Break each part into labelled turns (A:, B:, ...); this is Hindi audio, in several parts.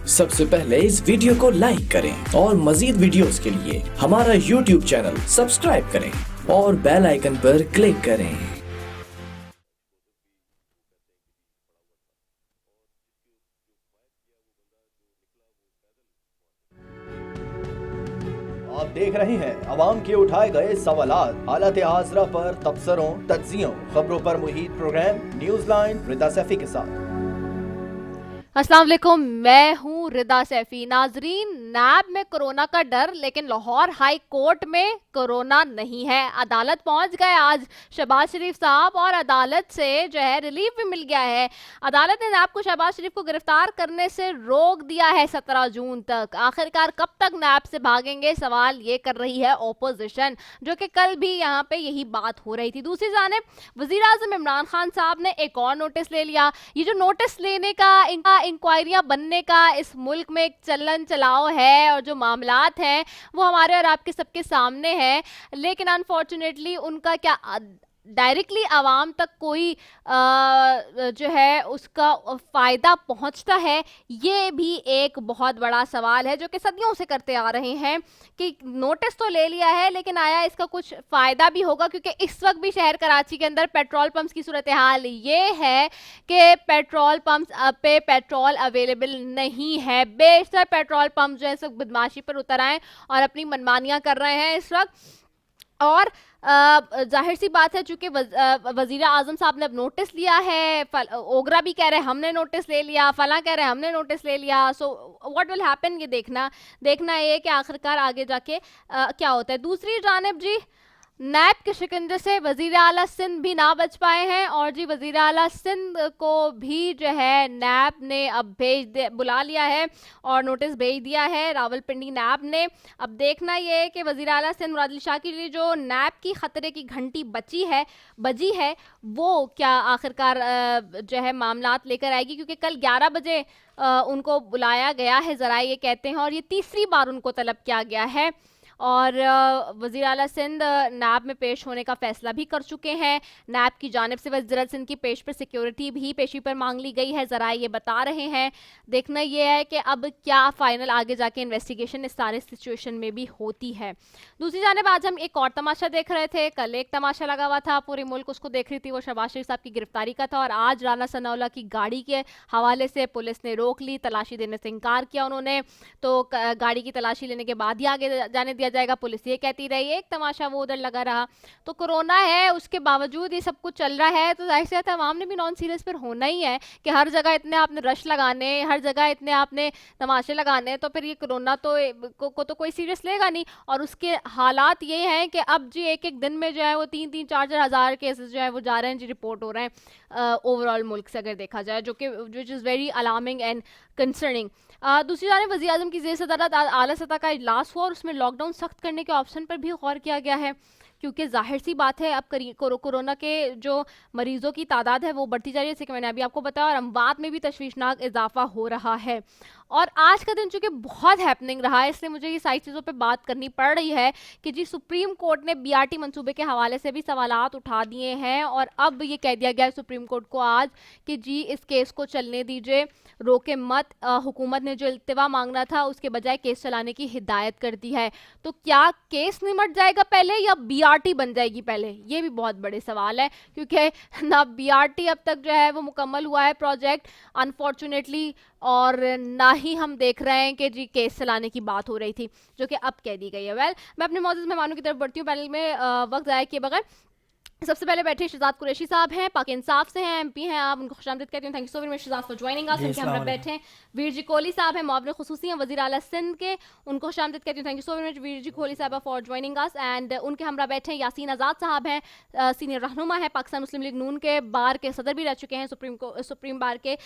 A: सबसे पहले इस वीडियो को लाइक करें और मजीद वीडियोस के लिए हमारा YouTube चैनल सब्सक्राइब करें और बेल आइकन पर क्लिक करें।
B: आप देख रहे हैं अवाम के उठाए गए सवालात, हालत आसरा पर तबसरों, तज्जियों, खबरों पर मुहित प्रोग्राम न्यूज लाइन रिदा सैफी के साथ।
C: अस्सलाम वालेकुम, मैं हूँ रिदा सैफी। नाजरीन, नैब में कोरोना का डर, लेकिन लाहौर हाई कोर्ट में कोरोना नहीं है। अदालत पहुंच गए आज शहबाज शरीफ साहब और अदालत से जो है रिलीफ भी मिल गया है। अदालत ने नैब को शहबाज शरीफ को गिरफ्तार करने से रोक दिया है 17 जून तक। आखिरकार कब तक नैब से भागेंगे, सवाल ये कर रही है ओपोजिशन, जो कि कल भी यहाँ पे यही बात हो रही थी। दूसरी जानिब वजीर आजम इमरान खान साहब ने एक और नोटिस ले लिया। ये जो नोटिस लेने का, इनका इंक्वायरियां बनने का इस मुल्क में एक चलन चलाओ है और जो मामलात हैं वो हमारे और आपके सबके सामने हैं, लेकिन अनफॉर्चुनेटली उनका क्या डायरेक्टली आवाम तक कोई जो है उसका फ़ायदा पहुंचता है, ये भी एक बहुत बड़ा सवाल है जो कि सदियों से करते आ रहे हैं कि नोटिस तो ले लिया है लेकिन आया इसका कुछ फ़ायदा भी होगा। क्योंकि इस वक्त भी शहर कराची के अंदर पेट्रोल पंप्स की सूरत हाल ये है कि पेट्रोल पंप्स पे पेट्रोल अवेलेबल नहीं है। बेशतर पेट्रोल पंप जो है सब बदमाशी पर उतर आए और अपनी मनमानियाँ कर रहे हैं इस वक्त। और जाहिर सी बात है, चूंकि वजीर आजम साहब ने अब नोटिस लिया है, ओगरा भी कह रहे हैं हमने नोटिस ले लिया, फला कह रहे हैं हमने नोटिस ले लिया। सो व्हाट विल हैपन, ये देखना ये कि आखिरकार आगे जाके क्या होता है। दूसरी जानिब जी, नैब के शिकंजे से वजीर आला सिंध भी ना बच पाए हैं और जी वजीर आला सिंध को भी जो है नैब ने अब बुला लिया है और नोटिस भेज दिया है रावलपिंडी नैब ने। अब देखना ये है कि वजीर आला सिंध मुराद अली शाह के लिए जो नैब की खतरे की घंटी बजी है वो क्या आखिरकार जो है मामलात लेकर आएगी, क्योंकि कल 11 बजे उनको बुलाया गया है, ज़रा ये कहते हैं, और ये तीसरी बार उनको तलब किया गया है। और वज़ीर आला सिंध नैब में पेश होने का फ़ैसला भी कर चुके हैं। नैब की जानिब से वज़ीर सिंध की पेश पर सिक्योरिटी भी पेशी पर मांग ली गई है, ज़रा ये बता रहे हैं। देखना ये है कि अब क्या फ़ाइनल आगे जाके इन्वेस्टिगेशन इस सारे सिचुएशन में भी होती है। दूसरी जानिब आज हम एक और तमाशा देख रहे थे। कल एक तमाशा लगा हुआ था, पूरे मुल्क उसको देख रही थी, वो शहबाज शरीफ साहब की गिरफ्तारी का था। और आज राना सनाउल्लाह की गाड़ी के हवाले से पुलिस ने रोक ली, तलाशी देने से इनकार किया उन्होंने। तो गाड़ी की तलाशी लेने के बाद ही आगे जाने दिया जाएगा, पुलिस ये कहती रही। एक तमाशा वो उधर लगा रहा। तो कोरोना है, उसके बावजूद ये सब कुछ चल रहा है, तो जाहिर सी बात है आवाम ने भी नॉन सीरियस पर होना ही है कि हर जगह इतने आपने रश लगाने, हर जगह इतने आपने तमाशे लगाने, तो फिर ये कोरोना को तो कोई सीरियस लेगा नहीं। और उसके हालात ये हैं कि अब जी एक एक दिन में जो है वो 3-3, 4-4 हज़ार केसेस जो है वो जा रहे हैं जी, रिपोर्ट हो रहे हैं ओवरऑल मुल्क से अगर देखा जाए, जो कि which is very alarming and concerning. दूसरी जानब वज़ीर आज़म की ज़ेर सदारत आला सतह का इजलास हुआ और उसमें लॉकडाउन सख्त करने के ऑप्शन पर भी गौर किया गया है, क्योंकि जाहिर सी बात है अब कोरोना के जो मरीजों की तादाद है वो बढ़ती जा रही है, जैसे कि मैंने अभी आपको बताया, और अमवात में भी तशवीशनाक इजाफा हो रहा है। और आज का दिन चूंकि बहुत हैपनिंग रहा है, इसलिए मुझे ये सारी चीज़ों पे बात करनी पड़ रही है कि जी सुप्रीम कोर्ट ने बीआरटी मंसूबे के हवाले से भी सवालात उठा दिए हैं और अब ये कह दिया गया है सुप्रीम कोर्ट को आज कि जी इस केस को चलने दीजिए, रोके मत। हुकूमत ने जो इल्तिवा मांगना था उसके बजाय केस चलाने की हिदायत कर दी है। तो क्या केस निमट जाएगा पहले या बीआरटी बन जाएगी पहले, ये भी बहुत बड़े सवाल है, क्योंकि ना बीआरटी अब तक जो है वो मुकम्मल हुआ है प्रोजेक्ट अनफॉर्चुनेटली, और ना ही हम देख रहे हैं कि जी केस चलाने की बात हो रही थी जो कि अब कह दी गई है। वेल, मैं अपने मौजूद मेहमानों की तरफ बढ़ती हूँ पैनल में वक्त ज़ाया किए बगैर। सबसे पहले बैठे शहजाद कुरैशी साहब हैं, पाक इंसाफ से हैं, एमपी हैं, आप उनको खुशामदीद कहती हूँ। Thank you so very much Shahzad for joining us. उनके हमरा बैठे हैं वीर जी कोहली साहब हैं, मुआविन खुसूसी हैं वज़ीर आला सिंध के, उनको खुशामदीद कहती हूँ। Thank you so very much Veer ji Kohli साहब फॉर ज्वाइनिंग अस। एंड उनके हमरा बैठे हैं यासीन आज़ाद साहब हैं, सीनियर रहनुमा है, पाकिस्तान मुस्लिम लीग नून के बार के सदर भी रह चुके हैं, सुप्रीम बार के,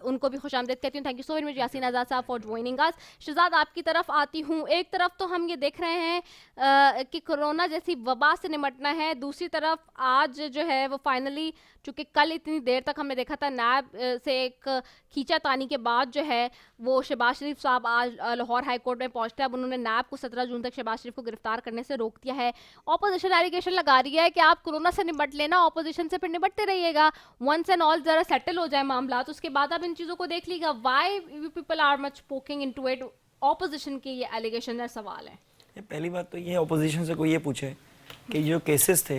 C: उनको भी खुशामदीद कहती हूँ। Thank you so very much Yasin Azad साहब फॉर ज्वाइनिंग अस। शहजाद आपकी तरफ आती हूँ। एक तरफ तो हम ये देख रहे हैं कि कोरोना जैसी वबा से निमटना है, दूसरी तरफ तरफ आज जो है वो फाइनली, चूंकि कल इतनी देर तक हमने देखा था नैब से एक खींचातानी के बाद जो है वो शहबाज शरीफ साहब आज लाहौर हाई कोर्ट में पहुंचते हैं। अब उन्होंने नैब को 17 जून तक शहबाज शरीफ को गिरफ्तार करने से रोक दिया है। ऑपोजिशन एलिगेशन लगा रही है कि आप कोरोना से निपट लेना, ऑपोजिशन से फिर निपटते रहिएगा, वंस एंड ऑल जरा सेटल हो जाए मामला, तो उसके बाद आप इन चीज़ों को देख लीजिएगा। Why you people are much poking into it? Opposition के ये एलिगेशन है, सवाल है।
D: पहली बात तो ये ऑपोजिशन से कोई ये पूछे कि जो केसेस थे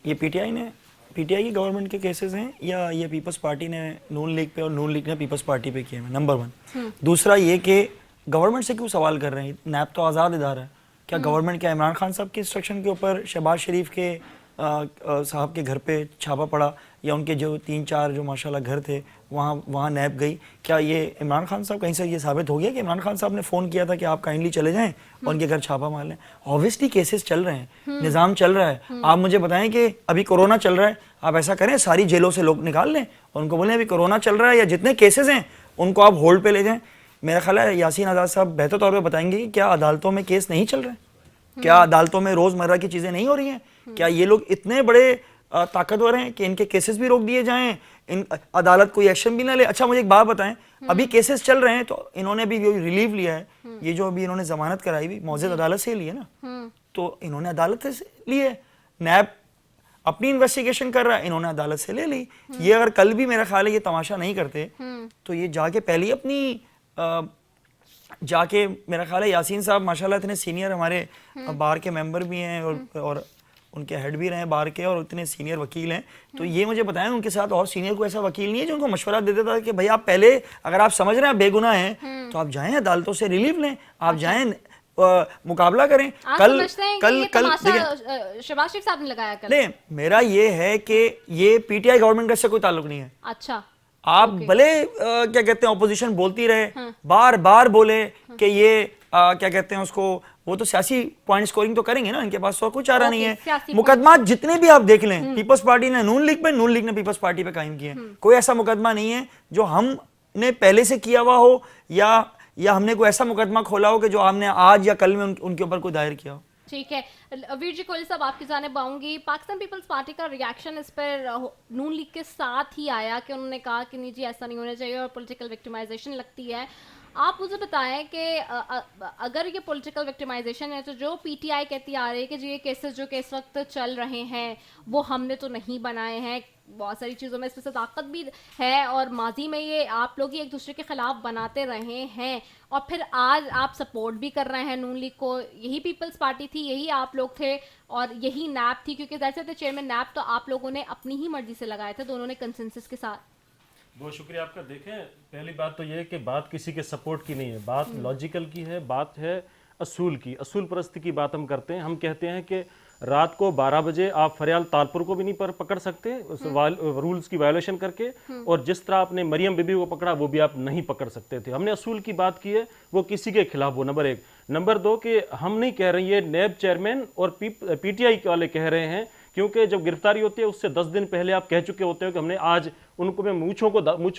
D: ये पीटीआई की गवर्नमेंट के केसेस हैं या ये पीपल्स पार्टी ने नून लीग पे और नून लीग ने पीपल्स पार्टी पे किए हैं, नंबर 1। दूसरा ये कि गवर्नमेंट से क्यों सवाल कर रहे हैं? नैब तो आज़ाद इदारा है। क्या गवर्नमेंट क्या इमरान खान साहब के इंस्ट्रक्शन के ऊपर शहबाज शरीफ के साहब के घर पे छापा पड़ा या उनके जो 3-4 जो माशाल्लाह घर थे वहाँ नैब गई? क्या ये इमरान खान साहब कहीं से ये साबित हो गया कि इमरान खान साहब ने फ़ोन किया था कि आप काइंडली चले जाएं और उनके घर छापा मार लें? ऑब्वियसली केसेस चल रहे हैं, निज़ाम चल रहा है। आप मुझे बताएं कि अभी कोरोना चल रहा है, आप ऐसा करें सारी जेलों से लोग निकाल लें और उनको बोलें अभी कोरोना चल रहा है या जितने केसेस हैं उनको आप होल्ड पे ले जाएं। मेरा ख्याल है यासीन आज़ाद साहब बेहतर तौर पर बताएंगे कि क्या अदालतों में केस नहीं चल रहे हैं? क्या अदालतों में रोज़मर्रा की चीज़ें नहीं हो रही हैं? क्या ये लोग इतने बड़े ताकतवर हैं कि इनके केसेस भी रोक दिए जाएं, इन अदालत कोई एक्शन भी ना ले? अच्छा मुझे एक बात बताएं, अभी केसेस चल रहे हैं तो इन्होंने अभी जो रिलीव लिया है, ये जो अभी इन्होंने जमानत कराई भी मौजूद अदालत से लिए ना, तो इन्होंने अदालत से लिए। नैब अपनी इन्वेस्टिगेशन कर रहा है, इन्होंने अदालत से ले ली। ये अगर कल भी मेरा ख्याल है ये तमाशा नहीं करते तो ये जाके पहले ही अपनी जाके मेरा ख्याल है यासीन साहब माशाल्लाह इतने सीनियर हमारे बार के मेंबर भी हैं और उनके हेड भी रहे बार के और इतने सीनियर वकील हैं, तो ये मुझे बताएं उनके साथ और सीनियर कोई ऐसा वकील नहीं है जो उनको मशवरा दे देता कि भाई आप पहले अगर आप समझ रहे हैं बेगुनाह हैं तो आप जाएं अदालतों से रिलीफ लें, आप जाएं मुकाबला करें। कल
C: शहबाज शरीफ साहब ने लगाया कल।
D: नहीं, मेरा ये है कि ये पीटीआई गवर्नमेंट का इससे कोई ताल्लुक नहीं है।
C: अच्छा,
D: आप भले क्या कहते हैं ऑपोजिशन बोलती रहे, बार बार बोले कि ये क्या कहते हैं उसको, वो तो सियासी पॉइंट स्कोरिंग तो करेंगे ना, इनके पास तो कुछ चारा नहीं है। मुकदमा जितने भी आप देख लें, पीपल्स पार्टी ने नून लीग पे, नून लीग ने पीपल्स पार्टी पे कायम किए। कोई ऐसा मुकदमा नहीं है जो हमने पहले से किया हुआ हो या हमने कोई ऐसा मुकदमा खोला हो कि जो हमने आज या कल में उनके ऊपर कोई दायर किया हो।
C: ठीक है, वीर जी कोहली साहब आपकी जानिब आऊंगी। पाकिस्तान पीपल्स पार्टी का रिएक्शन इस पर नून लीग के साथ ही आया कि उन्होंने कहा कि नहीं जी ऐसा नहीं होना चाहिए और पॉलिटिकल विक्टिमाइजेशन लगती है। आप मुझे बताएं कि अगर ये पॉलिटिकल विक्टिमाइजेशन है तो जो पीटीआई कहती आ रही है कि जी ये केसेस जो कि इस वक्त चल रहे हैं वो हमने तो नहीं बनाए हैं, बहुत सारी चीज़ों में इसमें से ताकत भी है और माजी में ये आप लोग ही एक दूसरे के खिलाफ बनाते रहे हैं और फिर आज आप सपोर्ट भी कर रहे हैं नून लीग को। यही पीपल्स पार्टी थी, यही आप लोग थे और यही नैब थी, क्योंकि जैसे थे चेयरमैन नैब तो आप लोगों ने अपनी ही मर्जी से लगाए थे, दोनों ने कंसेंसस के साथ।
E: बहुत शुक्रिया आपका। देखें, पहली बात तो ये है कि बात किसी के सपोर्ट की नहीं है, बात लॉजिकल की है, बात है असूल की, असूल परस्ती की बात हम करते हैं। हम कहते हैं कि रात को 12 बजे आप फरियाल तालपुर को भी नहीं पकड़ सकते उस रूल्स की वायोलेशन करके, और जिस तरह आपने मरियम बीबी को पकड़ा वो भी आप नहीं पकड़ सकते थे। हमने असूल की बात की है, वो किसी के खिलाफ हो, नंबर 1। नंबर 2 कि हम नहीं कह रहे, ये नैब चेयरमैन और पीटीआई वाले कह रहे हैं, क्योंकि जब गिरफ्तारी होती है उससे 10 दिन पहले आप कह चुके होते हो कि हमने आज उनको मूंछों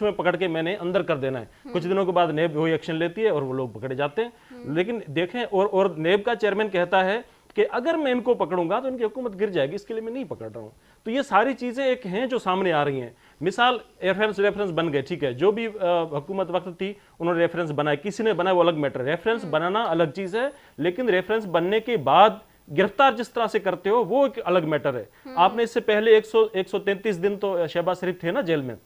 E: में पकड़ के मैंने अंदर कर देना है। कुछ दिनों के बाद नेब वही एक्शन लेती है और वो लोग पकड़े जाते हैं। लेकिन देखें, और नेब का चेयरमैन कहता है कि अगर मैं इनको पकड़ूंगा तो इनकी हुकूमत गिर जाएगी, इसके लिए मैं नहीं पकड़ रहा हूं। तो ये सारी चीजें एक हैं जो सामने आ रही हैं। मिसाल रेफरेंस बन गए, ठीक है, जो भी हुकूमत वक्त थी उन्होंने रेफरेंस बनाए, किसी ने बनाया वो अलग मैटर, रेफरेंस बनाना अलग चीज है, लेकिन रेफरेंस बनने के बाद गिरफ्तार जिस तरह से करते हो वो एक अलग मैटर है। आपने इससे पहले 133 दिन तो शहबाज शरीफ थे ना जेल में,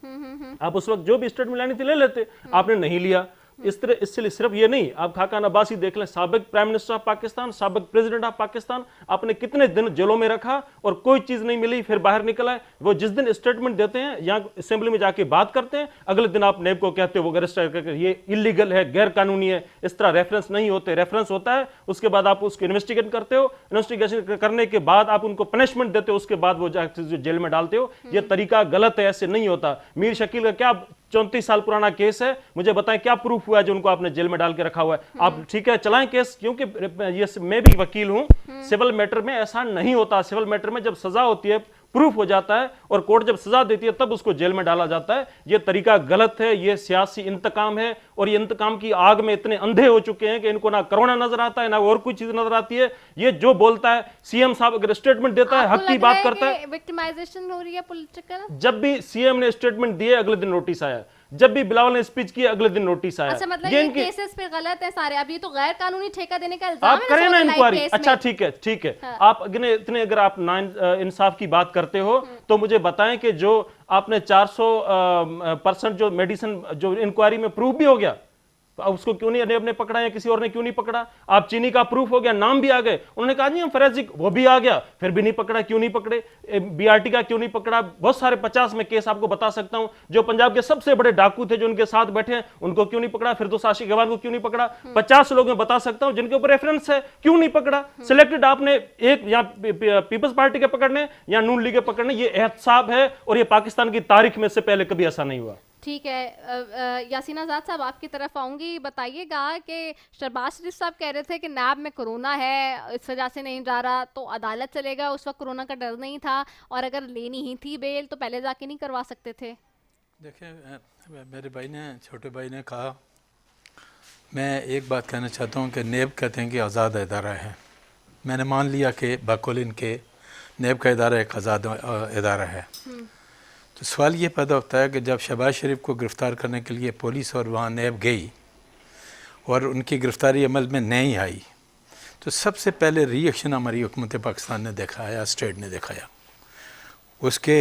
E: आप उस वक्त जो भी स्टेटमेंट लेनी थी ले लेते, आपने नहीं लिया। इस तरह इससे सिर्फ ये नहीं, आप खाकान अब्बासी देख लें, साबिक प्राइम मिनिस्टर ऑफ पाकिस्तान, साबिक प्रेसिडेंट ऑफ पाकिस्तान, आपने कितने दिन जेलों में रखा और कोई चीज नहीं मिली, फिर बाहर निकल आए। वो जिस दिन स्टेटमेंट देते हैं या असेंबली में जाके बात करते हैं, अगले दिन आप नेब को कहते हो वो अरेस्ट करके ये इलीगल है, गैर कानूनी है। इस तरह रेफरेंस नहीं होते, रेफरेंस होता है उसके बाद आप उसको इन्वेस्टिगेट करते हो, इन्वेस्टिगेशन करने के बाद आप उनको पनिशमेंट देते हो, उसके बाद वो जाके जेल में डालते हो। ये तरीका गलत है, ऐसे नहीं होता। मीर शकील का क्या 34 साल पुराना केस है, मुझे बताएं क्या प्रूफ हुआ है जो उनको आपने जेल में डाल के रखा हुआ है? आप ठीक है चलाएं केस, क्योंकि ये मैं भी वकील हूं, सिविल मैटर में ऐसा नहीं होता। सिविल मैटर में जब सजा होती है प्रूफ हो जाता है और कोर्ट जब सजा देती है तब उसको जेल में डाला जाता है। ये तरीका गलत है, ये सियासी इंतकाम है और ये इंतकाम की आग में इतने अंधे हो चुके हैं कि इनको ना कोरोना नजर आता है ना और कोई चीज नजर आती है। ये जो बोलता है, सीएम साहब अगर स्टेटमेंट देता है, हक की बात करता है,
C: विक्टिमाइजेशन हो रही है पॉलिटिकल।
E: जब भी सीएम ने स्टेटमेंट दिए अगले दिन नोटिस आया, जब भी बिलावल ने स्पीच की अगले दिन नोटिस आया।
C: अच्छा, मतलब ये केसेस पे गलत है सारे। अब ये तो गैर कानूनी ठेका देने का इल्जाम
E: आप
C: है
E: करें ना इंक्वायरी। अच्छा ठीक है, ठीक है।
C: हाँ।
E: आप इतने अगर आप इंसाफ की बात करते हो तो मुझे बताएं कि जो आपने 400% जो मेडिसिन जो इंक्वायरी में प्रूफ भी हो गया, तो अब उसको क्यों नहीं नेब ने पकड़ा या किसी और ने क्यों नहीं पकड़ा? आप चीनी का प्रूफ हो गया, नाम भी आ गए, उन्होंने कहा नहीं हम फॉरेंसिक, वो भी आ गया, फिर भी नहीं पकड़ा। क्यों नहीं पकड़े? बीआरटी का क्यों नहीं पकड़ा? बहुत सारे 50 में केस आपको बता सकता हूं। जो पंजाब के सबसे बड़े डाकू थे जो उनके साथ बैठे हैं, उनको क्यों नहीं पकड़ा? फिर तो साशी गवान को क्यों नहीं पकड़ा? 50 लोग मैं बता सकता हूं जिनके ऊपर रेफरेंस है, क्यों नहीं पकड़ा? सिलेक्टेड आपने एक या पीपल्स पार्टी के पकड़ने या नून लीग के पकड़ने, ये एहतसाब है और ये पाकिस्तान की तारीख में से पहले कभी ऐसा नहीं हुआ।
C: ठीक है, यासीन आजाद साहब आपकी तरफ आऊंगी। बताइएगा कि शहबाज शरीफ साहब कह रहे थे कि नैब में कोरोना है, इस वजह से नहीं जा रहा, तो अदालत चलेगा। उस वक्त कोरोना का डर नहीं था और अगर लेनी ही थी बेल तो पहले जाके नहीं करवा सकते थे।
F: देखिए, मेरे भाई ने, छोटे भाई ने कहा, मैं एक बात कहना चाहता हूँ कि नेब कहते हैं कि आज़ाद इदारा है। मैंने मान लिया कि बाकुल इनके नेब का इदारा एक आज़ाद इदारा है। तो सवाल ये पैदा होता है कि जब शहबाज शरीफ को गिरफ़्तार करने के लिए पुलिस और वहाँ नेब गई और उनकी गिरफ़्तारी अमल में नहीं आई, तो सबसे पहले रिएक्शन हमारी हुकूमत पाकिस्तान ने दिखाया, स्टेट ने दिखाया। उसके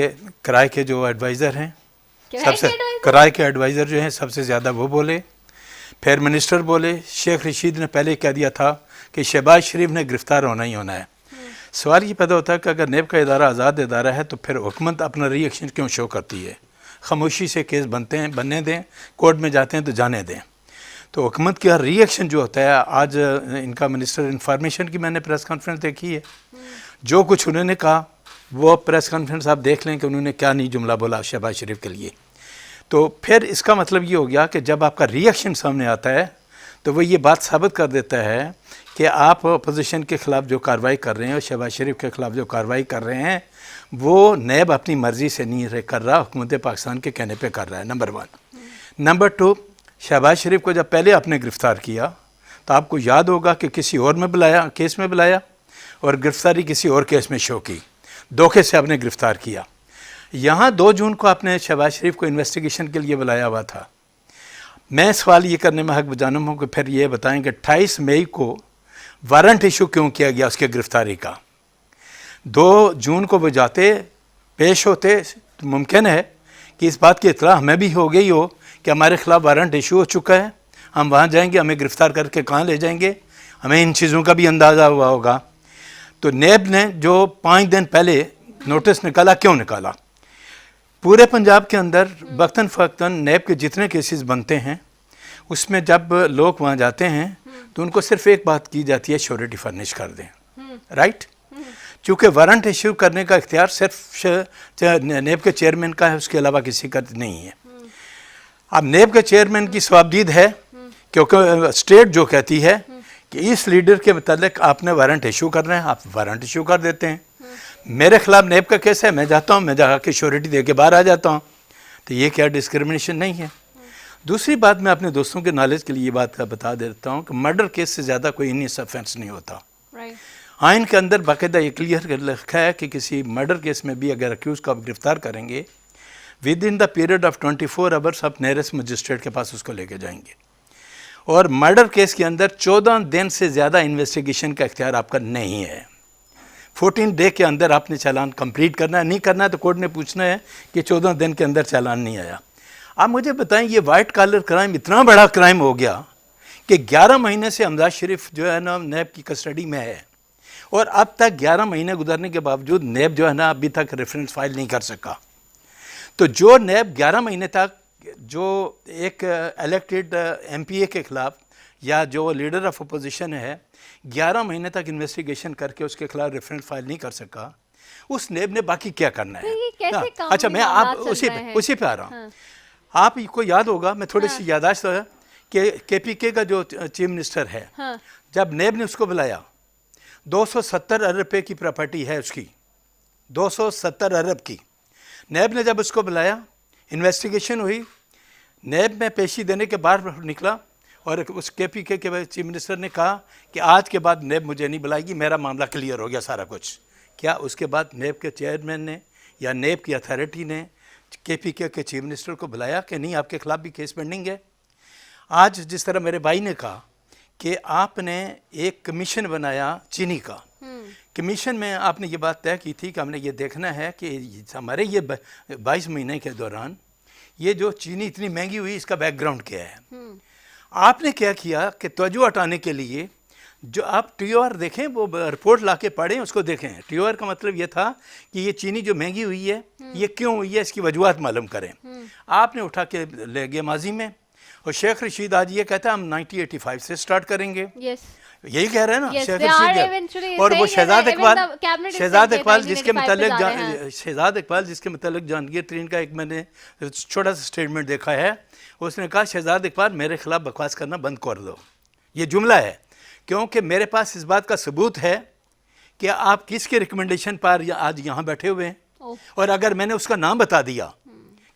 F: किराए के जो एडवाइज़र हैं, सबसे किराए के एडवाइज़र जो हैं सबसे ज़्यादा वो बोले, फिर मिनिस्टर बोले। शेख रशीद ने पहले कह दिया था कि शहबाज शरीफ ने गिरफ़्तार होना ही होना है। सवाल ये पैदा होता है कि अगर नेब का इदारा आज़ाद इदारा है तो फिर हुकूमत अपना रिएक्शन क्यों शो करती है? खामोशी से केस बनने दें, कोर्ट में जाते हैं तो जाने दें। तो हुकूमत का रिएक्शन जो होता है, आज इनका मिनिस्टर इंफॉर्मेशन की मैंने प्रेस कॉन्फ्रेंस देखी है, जो कुछ उन्होंने कहा वो प्रेस कॉन्फ्रेंस आप देख लें कि उन्होंने क्या नहीं जुमला बोला शहबाज शरीफ के लिए। तो फिर इसका मतलब ये हो गया कि जब आपका रिएक्शन सामने आता है तो वो ये बात साबित कर देता है कि आप अपोजिशन के ख़िलाफ़ जो कार्रवाई कर रहे हैं और शहबाज शरीफ के ख़िलाफ़ जो कार्रवाई कर रहे हैं वो नेब अपनी मर्ज़ी से नहीं कर रहा, हुकूमत पाकिस्तान के कहने पे कर रहा है, नंबर 1। नंबर 2, शहबाज शरीफ को जब पहले आपने गिरफ़्तार किया तो आपको याद होगा कि किसी और में बुलाया, केस में बुलाया और गिरफ़्तारी किसी और केस में शो की, धोखे से आपने गिरफ़्तार किया। यहाँ 2 जून को आपने शहबाज शरीफ को इन्वेस्टिगेशन के लिए बुलाया हुआ था। मैं सवाल ये करने में हक बजानुम हूँ कि फिर ये बताएं कि 28 मई को वारंट इशू क्यों किया गया उसके गिरफ़्तारी का? 2 जून को वो जाते पेश होते तो मुमकिन है कि इस बात की इत्तला हमें भी हो गई हो कि हमारे ख़िलाफ़ वारंट इशू हो चुका है, हम वहाँ जाएंगे, हमें गिरफ़्तार करके कहाँ ले जाएंगे, हमें इन चीज़ों का भी अंदाज़ा हुआ होगा। तो नेब ने जो 5 दिन पहले नोटिस निकाला, क्यों निकाला? पूरे पंजाब के अंदर वक्तन फ़क्तन नेब के जितने केसेस बनते हैं उसमें जब लोग वहाँ जाते हैं तो उनको सिर्फ एक बात की जाती है, श्योरिटी फर्निश कर दें, राइट? चूँकि वारंट इशू करने का इख्तियार सिर्फ नेब के चेयरमैन का है, उसके अलावा किसी का नहीं है। अब नेब के चेयरमैन की सवाबदीद है क्योंकि स्टेट जो कहती है कि इस लीडर के मतलब आपने वारंट इशू करना है, आप वारंट इशू कर देते हैं। मेरे खिलाफ नेब का केस है, मैं जाता हूँ, मैं जाके श्योरिटी दे के बाहर आ जाता हूँ, तो ये क्या डिस्क्रिमिनेशन नहीं है? दूसरी बात, मैं अपने दोस्तों के नॉलेज के लिए ये बात बता देता हूँ कि मर्डर केस से ज़्यादा कोई इनिस ऑफेंस नहीं होता। आइन के अंदर बाकायदा ये क्लियर लिखा है कि किसी मर्डर केस में भी अगर अक्यूज़ को आप गिरफ़्तार करेंगे with in the period of 24 hours आप नियरेस्ट मजिस्ट्रेट के पास उसको लेके जाएंगे। और मर्डर केस के अंदर 14 दिन से ज़्यादा इन्वेस्टिगेशन का इख्तियार आपका नहीं है। 14 डे के अंदर आपने चालान कंप्लीट करना है, नहीं करना है तो कोर्ट ने पूछना है कि 14 दिन के अंदर चालान नहीं आया। आप मुझे बताएं, ये वाइट कॉलर क्राइम इतना बड़ा क्राइम हो गया कि 11 महीने से हमजाद शरीफ जो है ना नेब की कस्टडी में है और अब तक 11 महीने गुजरने के बावजूद नेब जो है ना अभी तक रेफरेंस फाइल नहीं कर सका। तो जो नेब 11 महीने तक जो एक इलेक्टेड MPA के ख़िलाफ़ या जो लीडर ऑफ अपोजिशन है 11 महीने तक इन्वेस्टिगेशन करके उसके खिलाफ रेफरेंस फाइल नहीं कर सका, उस नेब ने बाकी क्या करना है?
C: ये कैसे काम
F: अच्छा, मैं आप उसी पे आ रहा हूँ।
C: हाँ।
F: आपको याद होगा, मैं थोड़ी सी यादाश्त है कि KPK का जो चीफ मिनिस्टर है,
C: हाँ।
F: जब नेब ने उसको बुलाया 270 अरब रुपये की प्रॉपर्टी है उसकी, 270 अरब की। नैब ने जब उसको बुलाया, इन्वेस्टिगेशन हुई, नैब में पेशी देने के बाद निकला और उस KPK के चीफ मिनिस्टर ने कहा कि आज के बाद नैब मुझे नहीं बुलाएगी, मेरा मामला क्लियर हो गया सारा कुछ। क्या उसके बाद नैब के चेयरमैन ने या नैब की अथॉरिटी ने KPK के चीफ मिनिस्टर को बुलाया कि नहीं आपके खिलाफ भी केस पेंडिंग है? आज जिस तरह मेरे भाई ने कहा कि आपने एक कमीशन बनाया चीनी का, कमीशन में आपने ये बात तय की थी कि हमने ये देखना है कि हमारे ये 22 महीने के दौरान ये जो चीनी इतनी महंगी हुई इसका बैकग्राउंड क्या है। आपने क्या किया कि तवज्जो हटाने के लिए जो आप TOR देखें, वो रिपोर्ट ला के पढ़ें, उसको देखें। TOR का मतलब ये था कि ये चीनी जो महंगी हुई है ये क्यों हुई है, इसकी वजूहत मालूम करें। आपने उठा के ले गए माजी में, और शेख रशीद आज ये कहता है हम 1985 से स्टार्ट करेंगे। यही कह रहे हैं ना शेख रशीद। और वो शहजाद इकबाल जिसके मतलब जहांगीर तरीन का एक मैंने छोटा सा स्टेटमेंट देखा है, उसने कहा शहजाद इकबाल मेरे खिलाफ बकवास करना बंद कर दो। ये जुमला है, क्योंकि मेरे पास इस बात का सबूत है कि आप किसके रिकमेंडेशन पर आज यहाँ बैठे हुए हैं, और अगर मैंने उसका नाम बता दिया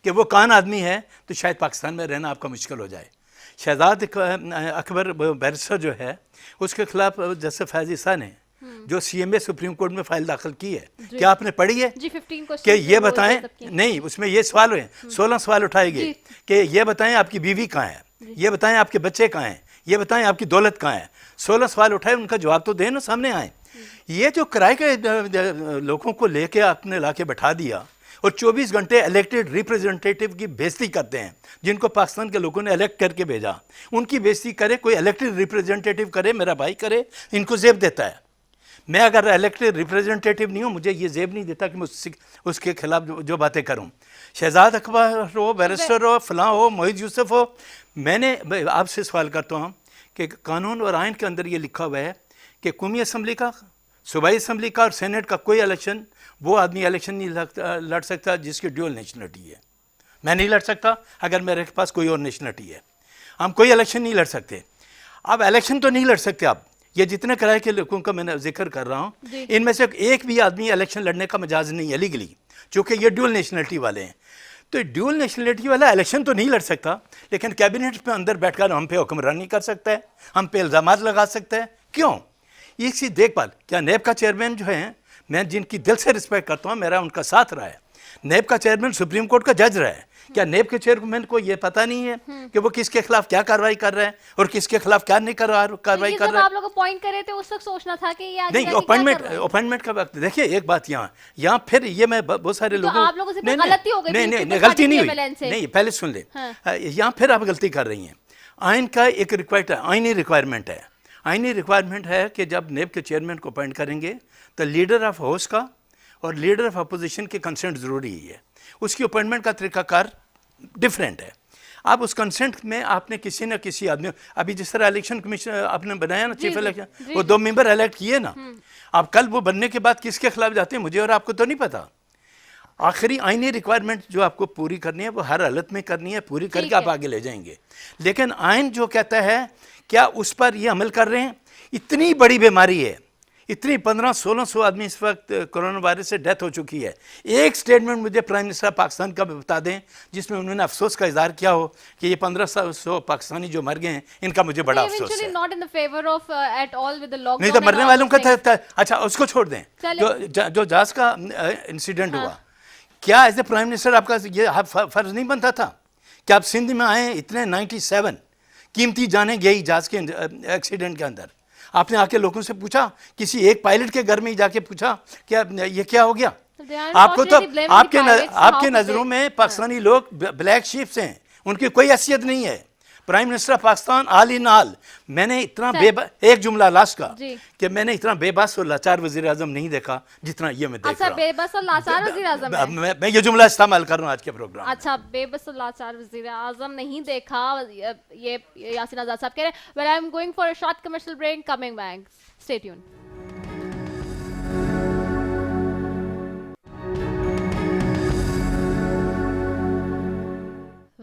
F: कि वो कौन आदमी है तो शायद पाकिस्तान में रहना आपका मुश्किल हो जाए। शहजाद अकबर बैरिस्टर जो है उसके खिलाफ जस्टिस फैज़ ईसा ने जो CMA सुप्रीम कोर्ट में फाइल दाखिल की है, क्या आपने पढ़ी है? कि ये बताएं, नहीं उसमें ये सवाल हुए, 16 सवाल उठाए गए कि ये बताएं आपकी बीवी कहाँ है, ये बताएं आपके बच्चे कहाँ हैं, ये बताएं आपकी दौलत कहाँ है। 16 सवाल उठाए, उनका जवाब तो दें ना, सामने आए। ये जो किराए के लोगों को लेके आपने ला के बैठा दिया और 24 घंटे इलेक्टेड रिप्रेजेंटेटिव की बेइज्जती करते हैं, जिनको पाकिस्तान के लोगों ने इलेक्ट करके भेजा, उनकी बेइज्जती करे कोई इलेक्टेड रिप्रेजेंटेटिव करे, मेरा भाई करे, इनको जेब देता है। मैं अगर इलेक्टेड रिप्रेजेंटेटिव नहीं हूँ, मुझे ये जेब नहीं देता कि मैं उसके खिलाफ जो बातें करूँ। शहजाद अकबर हो, बैरिस्टर हो, फलां हो, मोहित यूसुफ हो, मैंने आपसे सवाल करता हूँ कि कानून और आइन के अंदर ये लिखा हुआ है कि कौमी असम्बली का, सूबाई असम्बली का और सेनेट का कोई इलेक्शन वो आदमी इलेक्शन नहीं लड़ सकता जिसकी ड्यूअल नेशनलिटी है। मैं नहीं लड़ सकता अगर मेरे पास कोई और नेशनलिटी है। हम कोई इलेक्शन नहीं लड़ सकते। अब इलेक्शन तो नहीं लड़ सकते आप, ये जितने किराए के लोगों का मैंने जिक्र कर रहा हूँ, इनमें से एक भी आदमी इलेक्शन लड़ने का मजाज नहीं है लीगली, चूँकि ये ड्यूअल नेशनलिटी वाले हैं। तो ड्यूअल नेशनलिटी वाला इलेक्शन तो नहीं लड़ सकता, लेकिन कैबिनेट में अंदर बैठकर हम पे हुक्मरानी कर सकता है, हम पे इल्ज़ामात लगा सकता है। क्यों? इसकी देखभाल क्या नैब का चेयरमैन जो है, मैं जिनकी दिल से रिस्पेक्ट करता हूँ, मेरा उनका साथ रहा है, नैब का चेयरमैन सुप्रीम कोर्ट का जज रहा है, क्या नैब के चेयरमैन को ये पता नहीं है कि वो किसके खिलाफ क्या कार्रवाई कर रहा है और किसके खिलाफ क्या नहीं कार्रवाई कर रहा है?
C: आप लोग अपॉइंट करे थे उस वक्त सोचना था कि ये आगे
F: नहीं, अपॉइंटमेंट का वक्त देखिए। एक बात यहाँ फिर ये मैं बहुत सारे लोगों,
C: आप लोगों से गलती हो गई,
F: नहीं गलती नहीं हुई, नहीं पहले सुन ले, यहाँ फिर आप गलती कर रही हैं। आइन का एक आइनी रिक्वायरमेंट है, आइनी रिक्वायरमेंट है कि जब नेब के चेयरमैन को अपॉइंट करेंगे तो लीडर ऑफ हाउस का और लीडर ऑफ अपोजिशन के कंसेंट ज़रूरी ही है। उसकी अपॉइंटमेंट का तरीकाकार डिफरेंट है। आप उस कंसेंट में आपने किसी न किसी आदमी, अभी जिस तरह इलेक्शन कमीशन आपने बनाया ना, चीफ इलेक्शन, वो 2 मेंबर इलेक्ट किए ना, आप कल वो बनने के बाद किसके खिलाफ जाते हैं मुझे और आपको तो नहीं पता। आखिरी आईनी रिक्वायरमेंट जो आपको पूरी करनी है वो हर हालत में करनी है, पूरी करके आप आगे ले जाएंगे। लेकिन आइन जो कहता है क्या उस पर ये अमल कर रहे हैं? इतनी बड़ी बीमारी है, इतनी 1500-1600 आदमी इस वक्त कोरोना वायरस से डेथ हो चुकी है। एक स्टेटमेंट मुझे प्राइम मिनिस्टर पाकिस्तान का बता दें जिसमें उन्होंने अफसोस का इजहार किया हो कि ये 1500 पाकिस्तानी जो मर गए हैं इनका मुझे बड़ा अफसोस है। नहीं तो मरने वालों का था। अच्छा उसको छोड़ दें, जो जहाज का इंसिडेंट हुआ, क्या एज ए प्राइम मिनिस्टर आपका ये फर्ज नहीं बनता था कि आप सिंध में आए? इतने 97 कीमती जाने गई जहाज के एक्सीडेंट के अंदर, आपने आके लोगों से पूछा, किसी एक पायलट के घर में ही जाके पूछा क्या ये क्या हो गया? आपको तो आपके नज़रों में पाकिस्तानी लोग ब्लैक शीप्स हैं, उनकी कोई हैसियत नहीं है। प्राइम मिनिस्टर पाकिस्तान आल इन आल, मैंने इतना एक जुमला लास्ट का कि मैंने इतना बेबस और लाचार वज़ीर आज़म नहीं देखा जितना ये मैं देख रहा हूं।
C: बेबस और लाचार वज़ीर आज़म है?
F: मैं ये जुमला इस्तेमाल कर रहा हूं आज के प्रोग्राम।
C: अच्छा, बेबस और लाचार वज़ीर आज़म नहीं देखा, ये यासीन आज़ाद साहब कह रहे हैं। Well I am going for a short commercial break, coming back, stay tuned.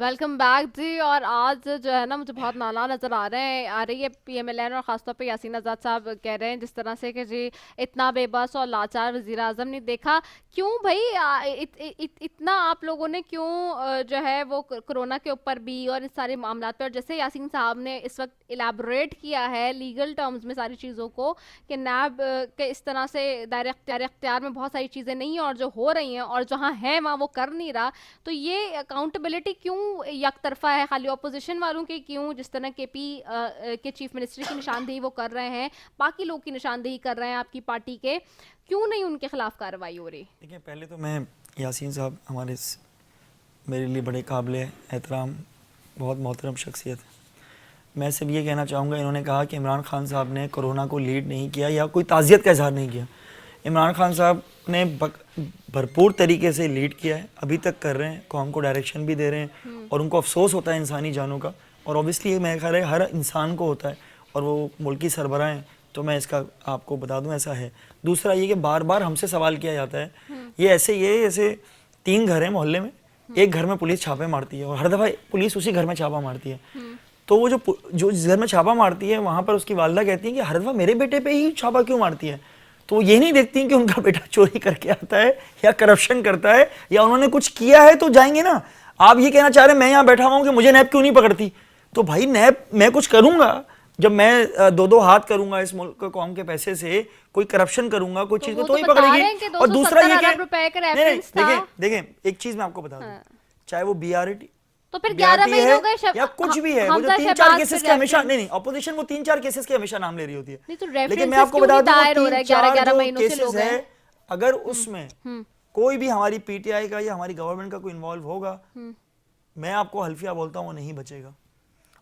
C: Welcome back जी। और आज जो है ना मुझे बहुत नाला नज़र आ रही है PMLN और ख़ासतौर पे यासीन आज़ाद साहब कह रहे हैं जिस तरह से कि जी इतना बेबस और लाचार वज़ीर आज़म ने देखा। क्यों भाई इतना आप लोगों ने क्यों जो है वो कोरोना के ऊपर भी और इस सारे मामला पे, और जैसे यासीन साहब ने इस वक्त इलेबोरेट किया है लीगल टर्म्स में सारी चीज़ों को कि नैब के इस तरह से दायरे इख्तियार में बहुत सारी चीज़ें नहीं हैं और जो हो रही हैं और जहाँ है वहाँ वो कर नहीं रहा, तो ये अकाउंटेबिलिटी क्यों एक तरफा है खाली ऑपोजिशन वालों की? क्यों जिस तरह KP के चीफ मिनिस्टर की निशानदेही वो कर रहे हैं, बाकी लोग की निशानदेही कर रहे हैं आपकी पार्टी के, क्यों नहीं उनके खिलाफ कार्रवाई हो रही?
D: देखिए, पहले तो मैं यासीन साहब हमारे मेरे लिए बड़े काबिल एहतराम, बहुत मोहतरम शख्सियत है। मैं सिर्फ ये कहना चाहूँगा, इन्होंने कहा कि इमरान खान साहब ने कोरोना को लीड नहीं किया या कोई ताज़ियत का इजहार नहीं किया। इमरान खान साहब ने भरपूर तरीके से लीड किया है, अभी तक कर रहे हैं, कौम को डायरेक्शन भी दे रहे हैं और उनको अफसोस होता है इंसानी जानों का, और ऑब्वियसली मेरे ख्याल है हर इंसान को होता है, और वो मुल्की सरबराह हैं, तो मैं इसका आपको बता दूं ऐसा है। दूसरा ये कि बार बार हमसे सवाल किया जाता है, ये ऐसे 3 घर हैं मोहल्ले में, एक घर में पुलिस छापे मारती है और हर दफ़ा पुलिस उसी घर में छापा मारती है। तो वो जो जिस घर में छापा मारती है वहाँ पर उसकी वालिदा कहती है कि हर दफ़ा मेरे बेटे पे ही छापा क्यों मारती है? तो वो ये नहीं देखती कि उनका बेटा चोरी करके आता है या करप्शन करता है या उन्होंने कुछ किया है तो जाएंगे ना। आप ये कहना चाह रहे हैं मैं यहाँ बैठा हुआ हूँ कि मुझे नैब क्यों नहीं पकड़ती? तो भाई नैब मैं कुछ करूँगा, जब मैं 2-2 हाथ करूंगा इस मुल्क कौम के पैसे से, कोई करप्शन करूंगा, कोई चीज तो ही पकड़ेगी। और दूसरा ये कि देखिए एक चीज मैं आपको बता दूं, चाहे वो BRT
C: तो फिर 11 महीने हो गए
D: या कुछ भी है, वो जो 3-4 केसेस के हमेशा नहीं ऑपोजिशन वो 3-4 केसेस के हमेशा नाम ले रही होती है, लेकिन मैं आपको बता दूं 11 महीनों से लोग हैं, अगर उसमें कोई भी हमारी PTI का या हमारी गवर्नमेंट का कोई इन्वॉल्व होगा, मैं आपको हल्फिया बोलता हूँ वो नहीं बचेगा।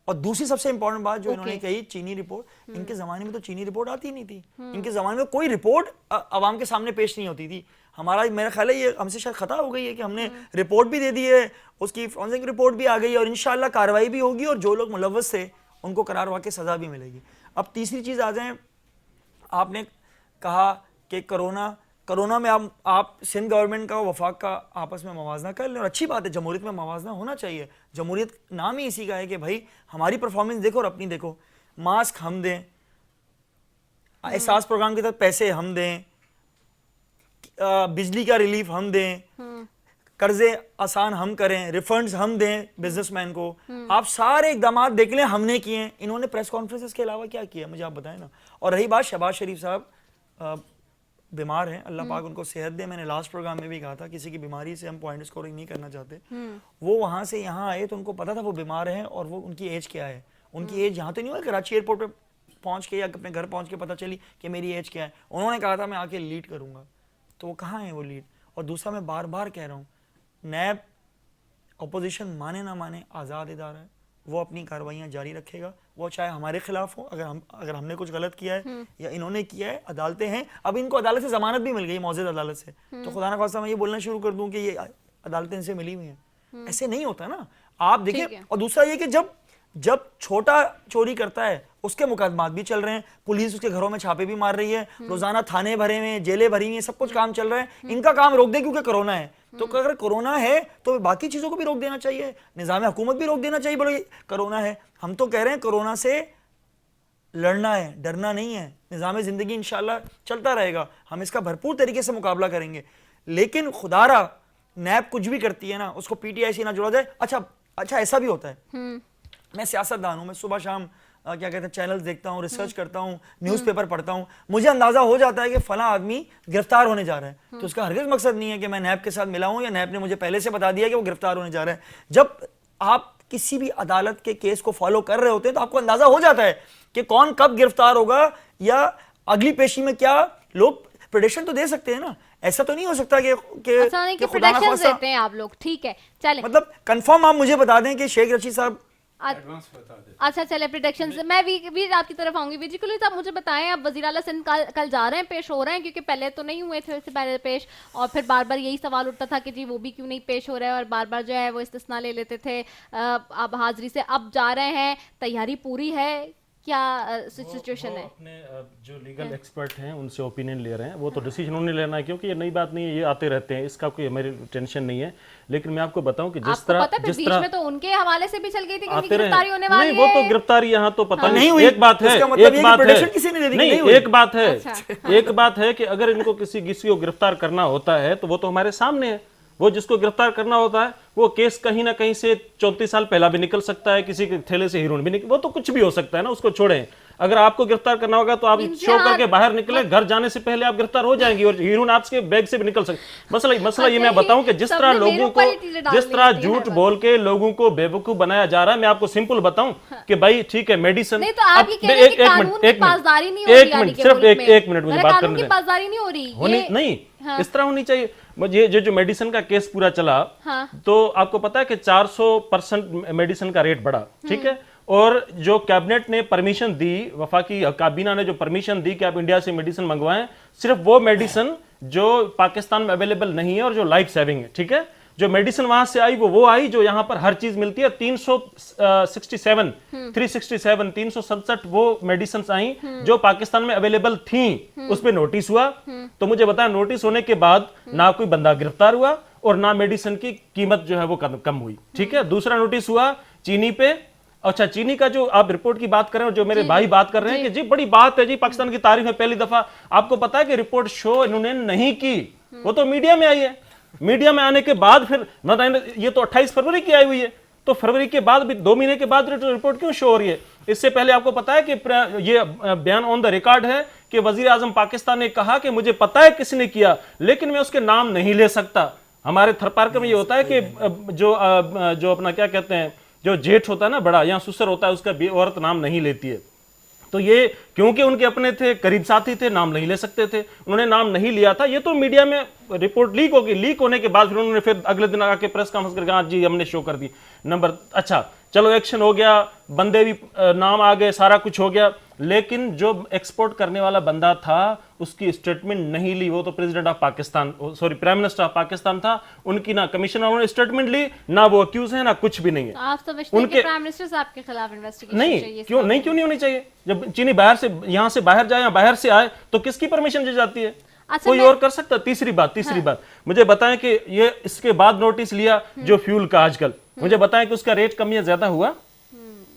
D: और दूसरी सबसे इंपॉर्टेंट बात जो इन्होंने कही, चीनी रिपोर्ट, इनके जमाने में तो चीनी रिपोर्ट आती नहीं थी, इनके जमाने में कोई रिपोर्ट अवाम के सामने पेश नहीं होती थी। हमारा मेरा ख्याल है ये हमसे शायद खता हो गई है कि हमने रिपोर्ट भी दे दी है, उसकी फॉरेंसिक रिपोर्ट भी आ गई है और इंशाल्लाह कार्रवाई भी होगी और जो लोग मुलव्वस थे उनको करार वाक़ई सजा भी मिलेगी। अब तीसरी चीज़ आ जाए, आपने कहा कि कोरोना में आप सिंध गवर्नमेंट का वफाक का आपस में मवाजना कर लें, और अच्छी बात है, जमहूरियत में मवाजना होना चाहिए। जमहूरियत नाम ही इसी का है कि भाई हमारी परफॉर्मेंस देखो और अपनी देखो। मास्क हम दें, एहसास प्रोग्राम के तहत पैसे हम दें, बिजली का रिलीफ हम दें, कर्जे आसान हम करें, रिफंड्स हम दें बिजनेसमैन को, आप सारे इकदाम देख लें हमने किए हैं। इन्होंने प्रेस कॉन्फ्रेंसेस के अलावा क्या किया मुझे आप बताएं ना। और रही बात शहबाज शरीफ साहब बीमार हैं, अल्लाह पाक उनको सेहत दे। मैंने लास्ट प्रोग्राम में भी कहा था किसी की बीमारी से हम पॉइंट स्कोरिंग नहीं करना चाहते। वो वहाँ से यहाँ आए तो उनको पता था वो बीमार हैं और वो उनकी एज क्या है, उनकी एज यहाँ तो नहीं हुआ कराची एयरपोर्ट पे पहुँच के या अपने घर पहुँच के पता चली कि मेरी एज क्या है। उन्होंने कहा था मैं आके लीड करूँगा, तो वो कहाँ है वो लीड। और दूसरा मैं बार बार कह रहा हूँ, नैब अपोजिशन माने ना माने आज़ाद इदारा है, वो अपनी कार्रवाइयाँ जारी रखेगा, वो चाहे हमारे खिलाफ हो, अगर हमने कुछ गलत किया है या इन्होंने किया है, अदालतें हैं। अब इनको अदालत से जमानत भी मिल गई, मौजूद अदालत से, तो खुदा ना खास्ता मैं ये बोलना शुरू कर दूं कि ये अदालतें इनसे मिली हुई हैं। ऐसे नहीं होता ना, आप देखिए। और दूसरा ये कि जब छोटा चोरी करता है उसके मुकदमात भी चल रहे हैं, पुलिस उसके घरों में छापे भी मार रही है, रोजाना थाने भरे हुए हैं, जेलें भरी हुई हैं, सब कुछ काम चल रहा है। इनका काम रोक दे क्योंकि कोरोना है, तो अगर कोरोना है तो बाकी चीजों को भी रोक देना चाहिए, निजाम हुकूमत भी रोक देना चाहिए। बड़े कोरोना है, हम तो कह रहे हैं कोरोना से लड़ना है, डरना नहीं है। निजाम जिंदगी इंशाल्लाह चलता रहेगा, हम इसका भरपूर तरीके से मुकाबला करेंगे। लेकिन खुदारा नैब कुछ भी करती है ना, उसको PTI से ना जोड़ा जाए। अच्छा ऐसा भी होता है, मैं सियासतदान हूँ, मैं सुबह शाम क्या कहते हैं चैनल्स देखता हूँ, रिसर्च करता हूँ, न्यूज़पेपर पढ़ता हूँ, मुझे अंदाजा हो जाता है कि फला आदमी गिरफ्तार होने जा रहा है। तो उसका हरगिज़ मकसद नहीं है कि मैं नैब के साथ मिला हूँ या नैब ने मुझे पहले से बता दिया कि वो गिरफ्तार होने जा रहा है। जब आप किसी भी अदालत के केस को फॉलो कर रहे होते हैं तो आपको अंदाजा हो जाता है कि कौन कब गिरफ्तार होगा या अगली पेशी में क्या। लोग प्रेडिक्शन तो दे सकते हैं ना, ऐसा तो नहीं हो सकता कि
C: प्रेडिक्शन देते हैं आप लोग, ठीक है चले,
D: मतलब कंफर्म आप मुझे बता दें कि शेख रशीद साहब
C: अच्छा चले प्रेडिक्शन से मैं भी आपकी तरफ आऊंगी। विजिकुली साहब मुझे बताएं, अब वज़ीर आला सिंध कल जा रहे हैं, पेश हो रहे हैं, क्योंकि पहले तो नहीं हुए थे इससे पहले पेश, और फिर बार बार यही सवाल उठता था कि जी वो भी क्यों नहीं पेश हो रहे हैं, और बार बार जो है वो इस्तिस्ना ले लेते थे। अब हाजिरी से अब जा रहे हैं, तैयारी पूरी है, क्या सिचुएशन है?
E: अपने जो लीगल एक्सपर्ट हैं उनसे ओपिनियन ले रहे हैं, वो तो डिसीजन उन्हें लेना है, क्योंकि ये नई बात नहीं है, ये आते रहते हैं, इसका कोई हमारी टेंशन नहीं है। लेकिन मैं आपको बताऊं कि
C: आपको पता है बीच में तो उनके हवाले से भी चल गई थी कि
E: आते
C: गिरफ्तारी होने
E: रहे,
C: वाली
E: नहीं वो
C: है।
E: तो गिरफ्तारी यहाँ तो पता
D: नहीं हुई।
E: एक बात है,
D: इसका मतलब
E: एक
D: ये कि
E: बात है,
D: प्रोटेक्शन किसी ने दे दी कि
E: नहीं
D: नहीं हुई?
E: एक बात है,
C: अच्छा,
E: एक बात है कि अगर इनको किसी को गिरफ्तार करना होता है तो वो तो हमारे सामने है। वो जिसको गिरफ्तार करना होता है वो केस कहीं ना कहीं से 34 साल पहला भी निकल सकता है, किसी के थैले से हीरोइन भी निकल, वो तो कुछ भी हो सकता है ना, उसको छोड़ें। अगर आपको गिरफ्तार करना होगा तो आप शो करके बाहर निकले, घर जाने से पहले आप गिरफ्तार हो जाएंगी और हीरोइन आपके बैग से भी निकल सकती। मसला ये मैं बताऊं कि जिस तरह लोगों को, जिस तरह झूठ बोल के लोगों को बेवकूफ बनाया जा रहा है, मैं आपको सिंपल बताऊं कि भाई ठीक है मेडिसिन, एक मिनट सिर्फ एक मिनट मुझे बात करने
C: पासदारी नहीं हो रही,
E: नहीं इस तरह होनी चाहिए। ये जो मेडिसिन का केस पूरा चला, तो आपको पता है कि 400% मेडिसिन का रेट बढ़ा, ठीक है, और जो कैबिनेट ने परमिशन दी, वफाकी काबीना ने जो परमिशन दी कि आप इंडिया से मेडिसिन मंगवाएं, सिर्फ वो मेडिसिन जो पाकिस्तान में अवेलेबल नहीं है और जो लाइफ सेविंग है, ठीक है, जो मेडिसिन वहां से आई वो आई जो यहां पर हर चीज मिलती है। 367 वो मेडिसिन आई जो पाकिस्तान में अवेलेबल थी, उस पर नोटिस हुआ। तो मुझे बताया नोटिस होने के बाद ना कोई बंदा गिरफ्तार हुआ और ना मेडिसिन की कीमत जो है वो कम हुई, ठीक है। दूसरा नोटिस हुआ चीनी पे। अच्छा, चीनी का जो आप रिपोर्ट की बात कर रहे हो, जो मेरे भाई बात कर रहे हैं कि जी बड़ी बात है जी, पाकिस्तान की तारीख में पहली दफा, आपको पता है कि रिपोर्ट शो इन्होंने नहीं की, वो तो मीडिया में आई है। मीडिया में आने के बाद फिर ये तो 28 फरवरी की आई हुई है, तो फरवरी के बाद भी 2 महीने के बाद रिपोर्ट क्यों शो हो रही है? इससे पहले आपको पता है कि ये बयान ऑन द रिकॉर्ड है कि वजीर आजम पाकिस्तान ने कहा कि मुझे पता है किसने किया, लेकिन मैं उसके नाम नहीं ले सकता। हमारे थरपारकर में ये होता है कि जो अपना क्या कहते हैं, जो जेठ होता है ना बड़ा, या सुसर होता है, उसका औरत नाम नहीं लेती है। तो ये क्योंकि उनके अपने थे, करीब साथी थे, नाम नहीं ले सकते थे, उन्होंने नाम नहीं लिया था। ये तो मीडिया में रिपोर्ट लीक होगी, लीक होने के बाद फिर उन्होंने फिर अगले दिन आके प्रेस कॉन्फ्रेंस करके हाँ जी हमने शो कर दी नंबर। अच्छा चलो एक्शन हो गया, बंदे भी नाम आ गए, सारा कुछ हो गया, लेकिन जो एक्सपोर्ट करने वाला बंदा था उसकी स्टेटमेंट नहीं ली। वो तो president of Pakistan, sorry prime minister of Pakistan था, उनकी ना कमिश्नर उन्होंने स्टेटमेंट ली, ना वो अक्यूज है, ना कुछ भी नहीं है।
C: आप समझते हैं कि प्राइम मिनिस्टर साहब के खिलाफ इन्वेस्टिगेशन
E: नहीं, क्यों नहीं होनी चाहिए? जब चीनी बाहर से यहाँ से बाहर जाए या बाहर से आए तो किसकी परमिशन दी जाती है?
C: अच्छा,
E: कोई और कर सकता? तीसरी बात मुझे बताएं कि ये इसके बाद नोटिस लिया जो फ्यूल का आजकल, मुझे बताएं कि उसका रेट कम या ज्यादा हुआ?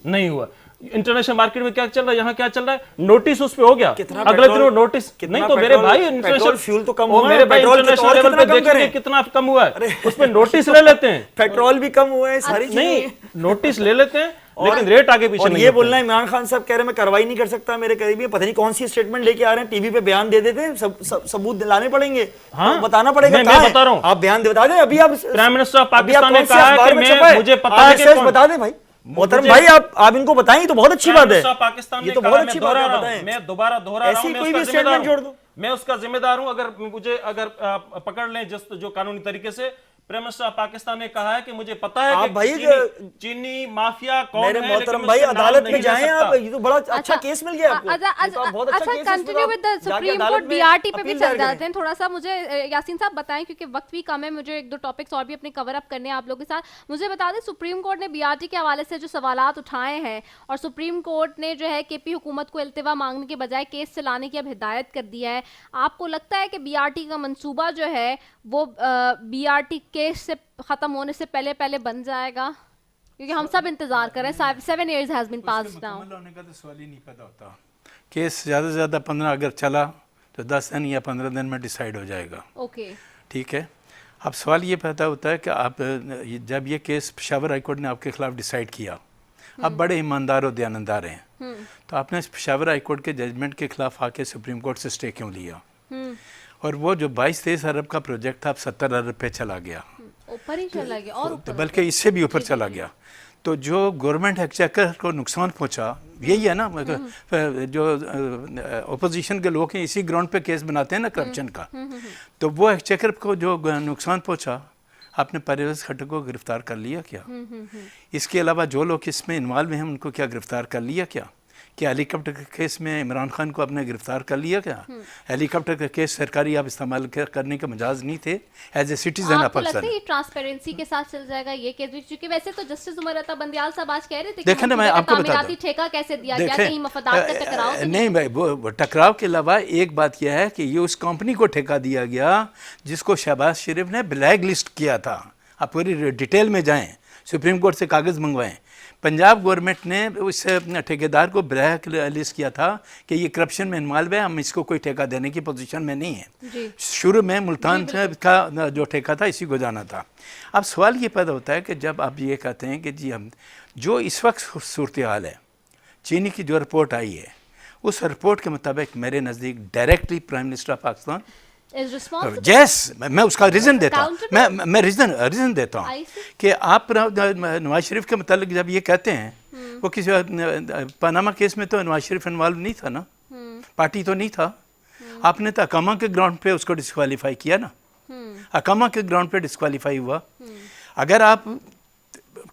E: नहीं हुआ। इंटरनेशनल मार्केट में क्या चल रहा है, यहाँ क्या चल रहा है, नोटिस उस पे हो गया, अगले दिन नोटिस नहीं। तो मेरे भाई इंटरनेशनल
D: फ्यूल तो कम हुआ,
E: मेरे भाई इंटरनेशनल लेवल पे देखेंगे कितना कम हुआ है, उस पे नोटिस ले लेते हैं।
D: पेट्रोल भी कम हुआ है, सारी
E: नहीं नोटिस ले लेते हैं, लेकिन रेट आगे पीछे नहीं।
D: ये बोलना है इमरान खान साहब कह रहे हैं मैं कार्रवाई नहीं कर सकता, मेरे करीबी पता नहीं कौन सी स्टेटमेंट लेके आ रहे हैं, टीवी पे बयान दे देते हैं, सबूत दिलाने पड़ेंगे। हाँ, बताना पड़ेगा।
E: मैं बता रहा हूँ,
D: आप बयान बता दें। अभी आप
E: प्राइम मिनिस्टर ऑफ पाकिस्तान ने कहा है कि मुझे पता है कि
D: बता दें भाई मोहतरम भाई, आप इनको बताएं तो बहुत अच्छी बात है।
E: पाकिस्तान
D: ये तो बहुत अच्छी बात है,
E: मैं दोबारा दोहरा रहा हूं,
D: ऐसी कोई भी स्टेटमेंट जोड़ दो,
E: मैं उसका जिम्मेदार हूं। अगर पकड़ लें जो कानूनी तरीके से, प्राइम मिनिस्टर ऑफ पाकिस्तान ने कहा है कि मुझे पता है कि
D: भाई
E: चीनी माफिया कौन
D: मेरे
E: है,
D: मोहतरम भाई अदालत में जाएं आप, ये तो बड़ा अच्छा केस मिल गया आपको।
C: अच्छा continue with the supreme court BRT पे भी चल जाते हैं थोड़ा सा। मुझे यासीन साहब बताएं, क्योंकि वक्त भी कम है, मुझे 1-2 टॉपिक्स और भी अपने कवर अप करने हैं आप लोगों के साथ। मुझे बता दें सुप्रीम कोर्ट ने बीआरटी के हवाले से जो सवालात उठाए हैं, और सुप्रीम कोर्ट ने जो है केपी हुकूमत को इल्तिवा मांगने के बजाय केस चलाने की अब हिदायत कर दिया है। आपको लगता है कि बीआरटी का मंसूबा जो है वो बीआरटी केस से खत्म होने से पहले बन जाएगा? क्योंकि हम सब इंतजार कर रहे हैं, 7 years has been passed now।
F: होने का तो सवाल ही नहीं पैदा होता। केस ज़्यादा से ज़्यादा 15 अगर चला तो 10 दिन या 15 दिन में डिसाइड हो जाएगा।
C: ओके,
F: ठीक है। अब सवाल ये पैदा होता है कि आप जब ये केस पेशावर हाई कोर्ट ने आपके खिलाफ डिसाइड किया, आप बड़े ईमानदार और दयानतदार हैं, तो आपने पेशावर हाई कोर्ट के जजमेंट के खिलाफ आके सुप्रीम कोर्ट से स्टे क्यों लिया? और वो जो 22-23 अरब का प्रोजेक्ट था, अब 70 अरब पे चला गया,
C: ऊपर ही चला गया, और
F: तो बल्कि इससे भी ऊपर चला गया। तो जो गवर्नमेंट एक्सचेकर को नुकसान पहुंचा, यही है ना, जो अपोजिशन के लोग हैं इसी ग्राउंड पे केस बनाते हैं ना करप्शन का, तो वो एक्सचेकर को जो नुकसान पहुंचा, आपने परवेज खट्टर को गिरफ्तार कर लिया क्या? इसके अलावा जो लोग इसमें इन्वॉल्व हैं उनको क्या गिरफ्तार कर लिया क्या? कि हेलीकॉप्टर के केस में इमरान खान को आपने गिरफ्तार कर लिया क्या? हेलीकॉप्टर का केस सरकारी आप इस्तेमाल करने के मजाज नहीं थे एज ए सिटीजन ऑफ
C: आपको लगता
F: पाकिस्तान?
C: है ये ट्रांसपेरेंसी के साथ चल जाएगा ये केस भी? क्योंकि वैसे तो जस्टिस उमर अता बंदियाल साहब आज कह रहे थे कि
F: देखें ना, मैं
C: मंसूबे का
F: आपको बता
C: तामीराती
F: दूं।
C: ठेका कैसे दिया गया, कहीं मफादात का टकराव तो
F: नहीं भाई, वो टकराव के अलावा एक बात यह है कि ये उस कंपनी को ठेका दिया गया जिसको शहबाज शरीफ ने ब्लैक लिस्ट किया था। आप पूरी डिटेल में जाएं, सुप्रीम कोर्ट से कागज़ मंगवाएं। पंजाब गवर्नमेंट ने उस ठेकेदार को ब्लैक लिस्ट किया था कि ये करप्शन में इन्वॉल्व है, हम इसको कोई ठेका देने की पोजीशन में नहीं है। शुरू में मुल्तान का जो ठेका था इसी को जाना था। अब सवाल ये पैदा होता है कि जब आप ये कहते हैं कि जी हम जो इस वक्त सूरत हाल है, चीनी की जो रिपोर्ट आई है उस रिपोर्ट के मुताबिक मेरे नज़दीक directly prime minister of Pakistan मैं उसका रीज़न देता हूँ, मैं रीज़न देता हूँ कि आप नवाज शरीफ के मतलब जब ये कहते हैं, वो किसी पनामा केस में तो नवाज शरीफ इन्वॉल्व नहीं था ना, पार्टी तो नहीं था। आपने तो अकामा के ग्राउंड पे उसको डिस्क्वालीफाई किया ना, अकामा के ग्राउंड पे डिस्क्वालीफाई हुआ। अगर आप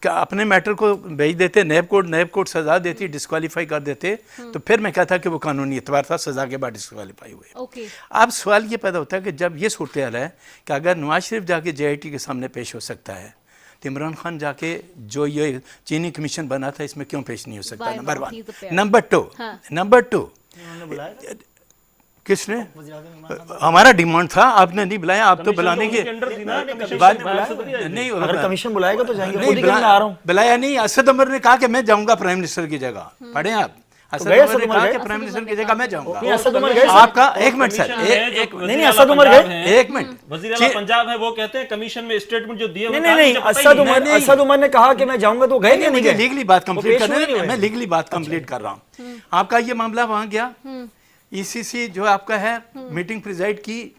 F: अपने मैटर को भेज देते नैब कोर्ट सज़ा देती, डिस्क्वालीफाई कर देते, तो फिर मैं कहता कि वो कानूनी एतबार था, सज़ा के बाद डिस्क्वालीफाई हुए। अब सवाल ये पैदा होता है कि जब ये सूरत हाल है कि अगर नवाज शरीफ जाके JIT के सामने पेश हो सकता है तो इमरान खान जाके जो ये चीनी कमीशन बना था इसमें क्यों पेश नहीं हो सकता? Number one. नंबर टू किसने? हमारा डिमांड था, आपने नहीं बुलाया। आप तो बुलाने के बाद नहीं,
D: अगर कमीशन बुलाएगा तो जाएंगे।
F: नहीं बुलाया नहीं। असद उमर ने कहा कि मैं जाऊंगा प्राइम मिनिस्टर की जगह। पढ़े आप? असद उमर ने कहा कि प्राइम मिनिस्टर की जगह मैं जाऊंगा।
D: असद उमर गए?
F: आपका एक मिनट सर,
D: नहीं असद उमर गए,
F: एक मिनट।
E: वज़ीर आला पंजाब है, वो कहते हैं कमीशन में स्टेटमेंट जो दिए
D: नहीं असद उमर ने कहा कि मैं जाऊंगा, तो गए नहीं गए?
F: लीगली बात कंप्लीट कर रहे हैं, मैं लीगली बात कंप्लीट कर रहा हूँ। आपका ये मामला वहां गया, ECC जो आपका है मीटिंग प्रिजाइड की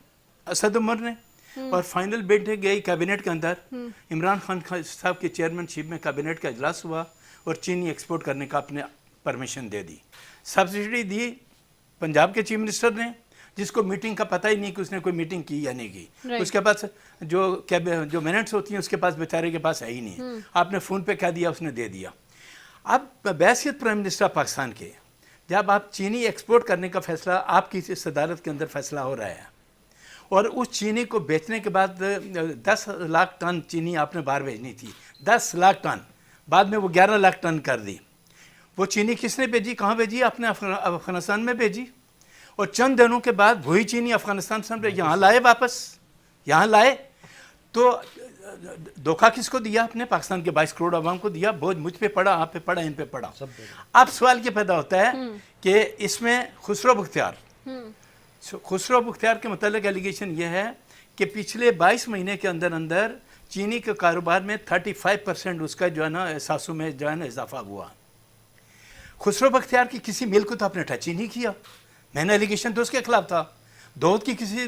F: असद उमर ने, और फाइनल बिड गई कैबिनेट के अंदर। इमरान खान साहब की चेयरमैनशिप में कैबिनेट का इजलास हुआ और चीनी एक्सपोर्ट करने का आपने परमिशन दे दी। सब्सिडी दी पंजाब के चीफ मिनिस्टर ने, जिसको मीटिंग का पता ही नहीं कि उसने कोई मीटिंग की या नहीं की। उसके पास जो मिनट्स होती हैं उसके पास बेचारे के पास है ही नहीं। आपने फ़ोन पे कह दिया, उसने दे दिया। अब बैसियत प्राइम मिनिस्टर पाकिस्तान के, जब आप चीनी एक्सपोर्ट करने का फैसला आपकी सदारत के अंदर फैसला हो रहा है, और उस चीनी को बेचने के बाद 10 लाख टन चीनी आपने बाहर भेजनी थी, 10 लाख टन, बाद में वो 11 लाख टन कर दी। वो चीनी किसने भेजी, कहाँ भेजी? आपने अफगानिस्तान में भेजी। और चंद दिनों के बाद वही चीनी अफगानिस्तान से यहाँ लाए, वापस यहाँ लाए। तो धोखा किसको दिया? आपने पाकिस्तान के 22 करोड़ आवाम को दिया। बोझ मुझ पे पड़ा, आप पे पड़ा, इन पे पड़ा। अब सवाल ये पैदा होता है कि इसमें खुसरो बख्तियार के मतलब एलिगेशन ये है कि पिछले 22 महीने के अंदर अंदर चीनी के कारोबार में 35% उसका जो है ना सासू में जो है ना इजाफा हुआ। खुसरो बख्तियार की किसी मिल को तो आपने टच ही नहीं किया। मैंने एलिगेशन तो उसके खिलाफ था। दौद की किसी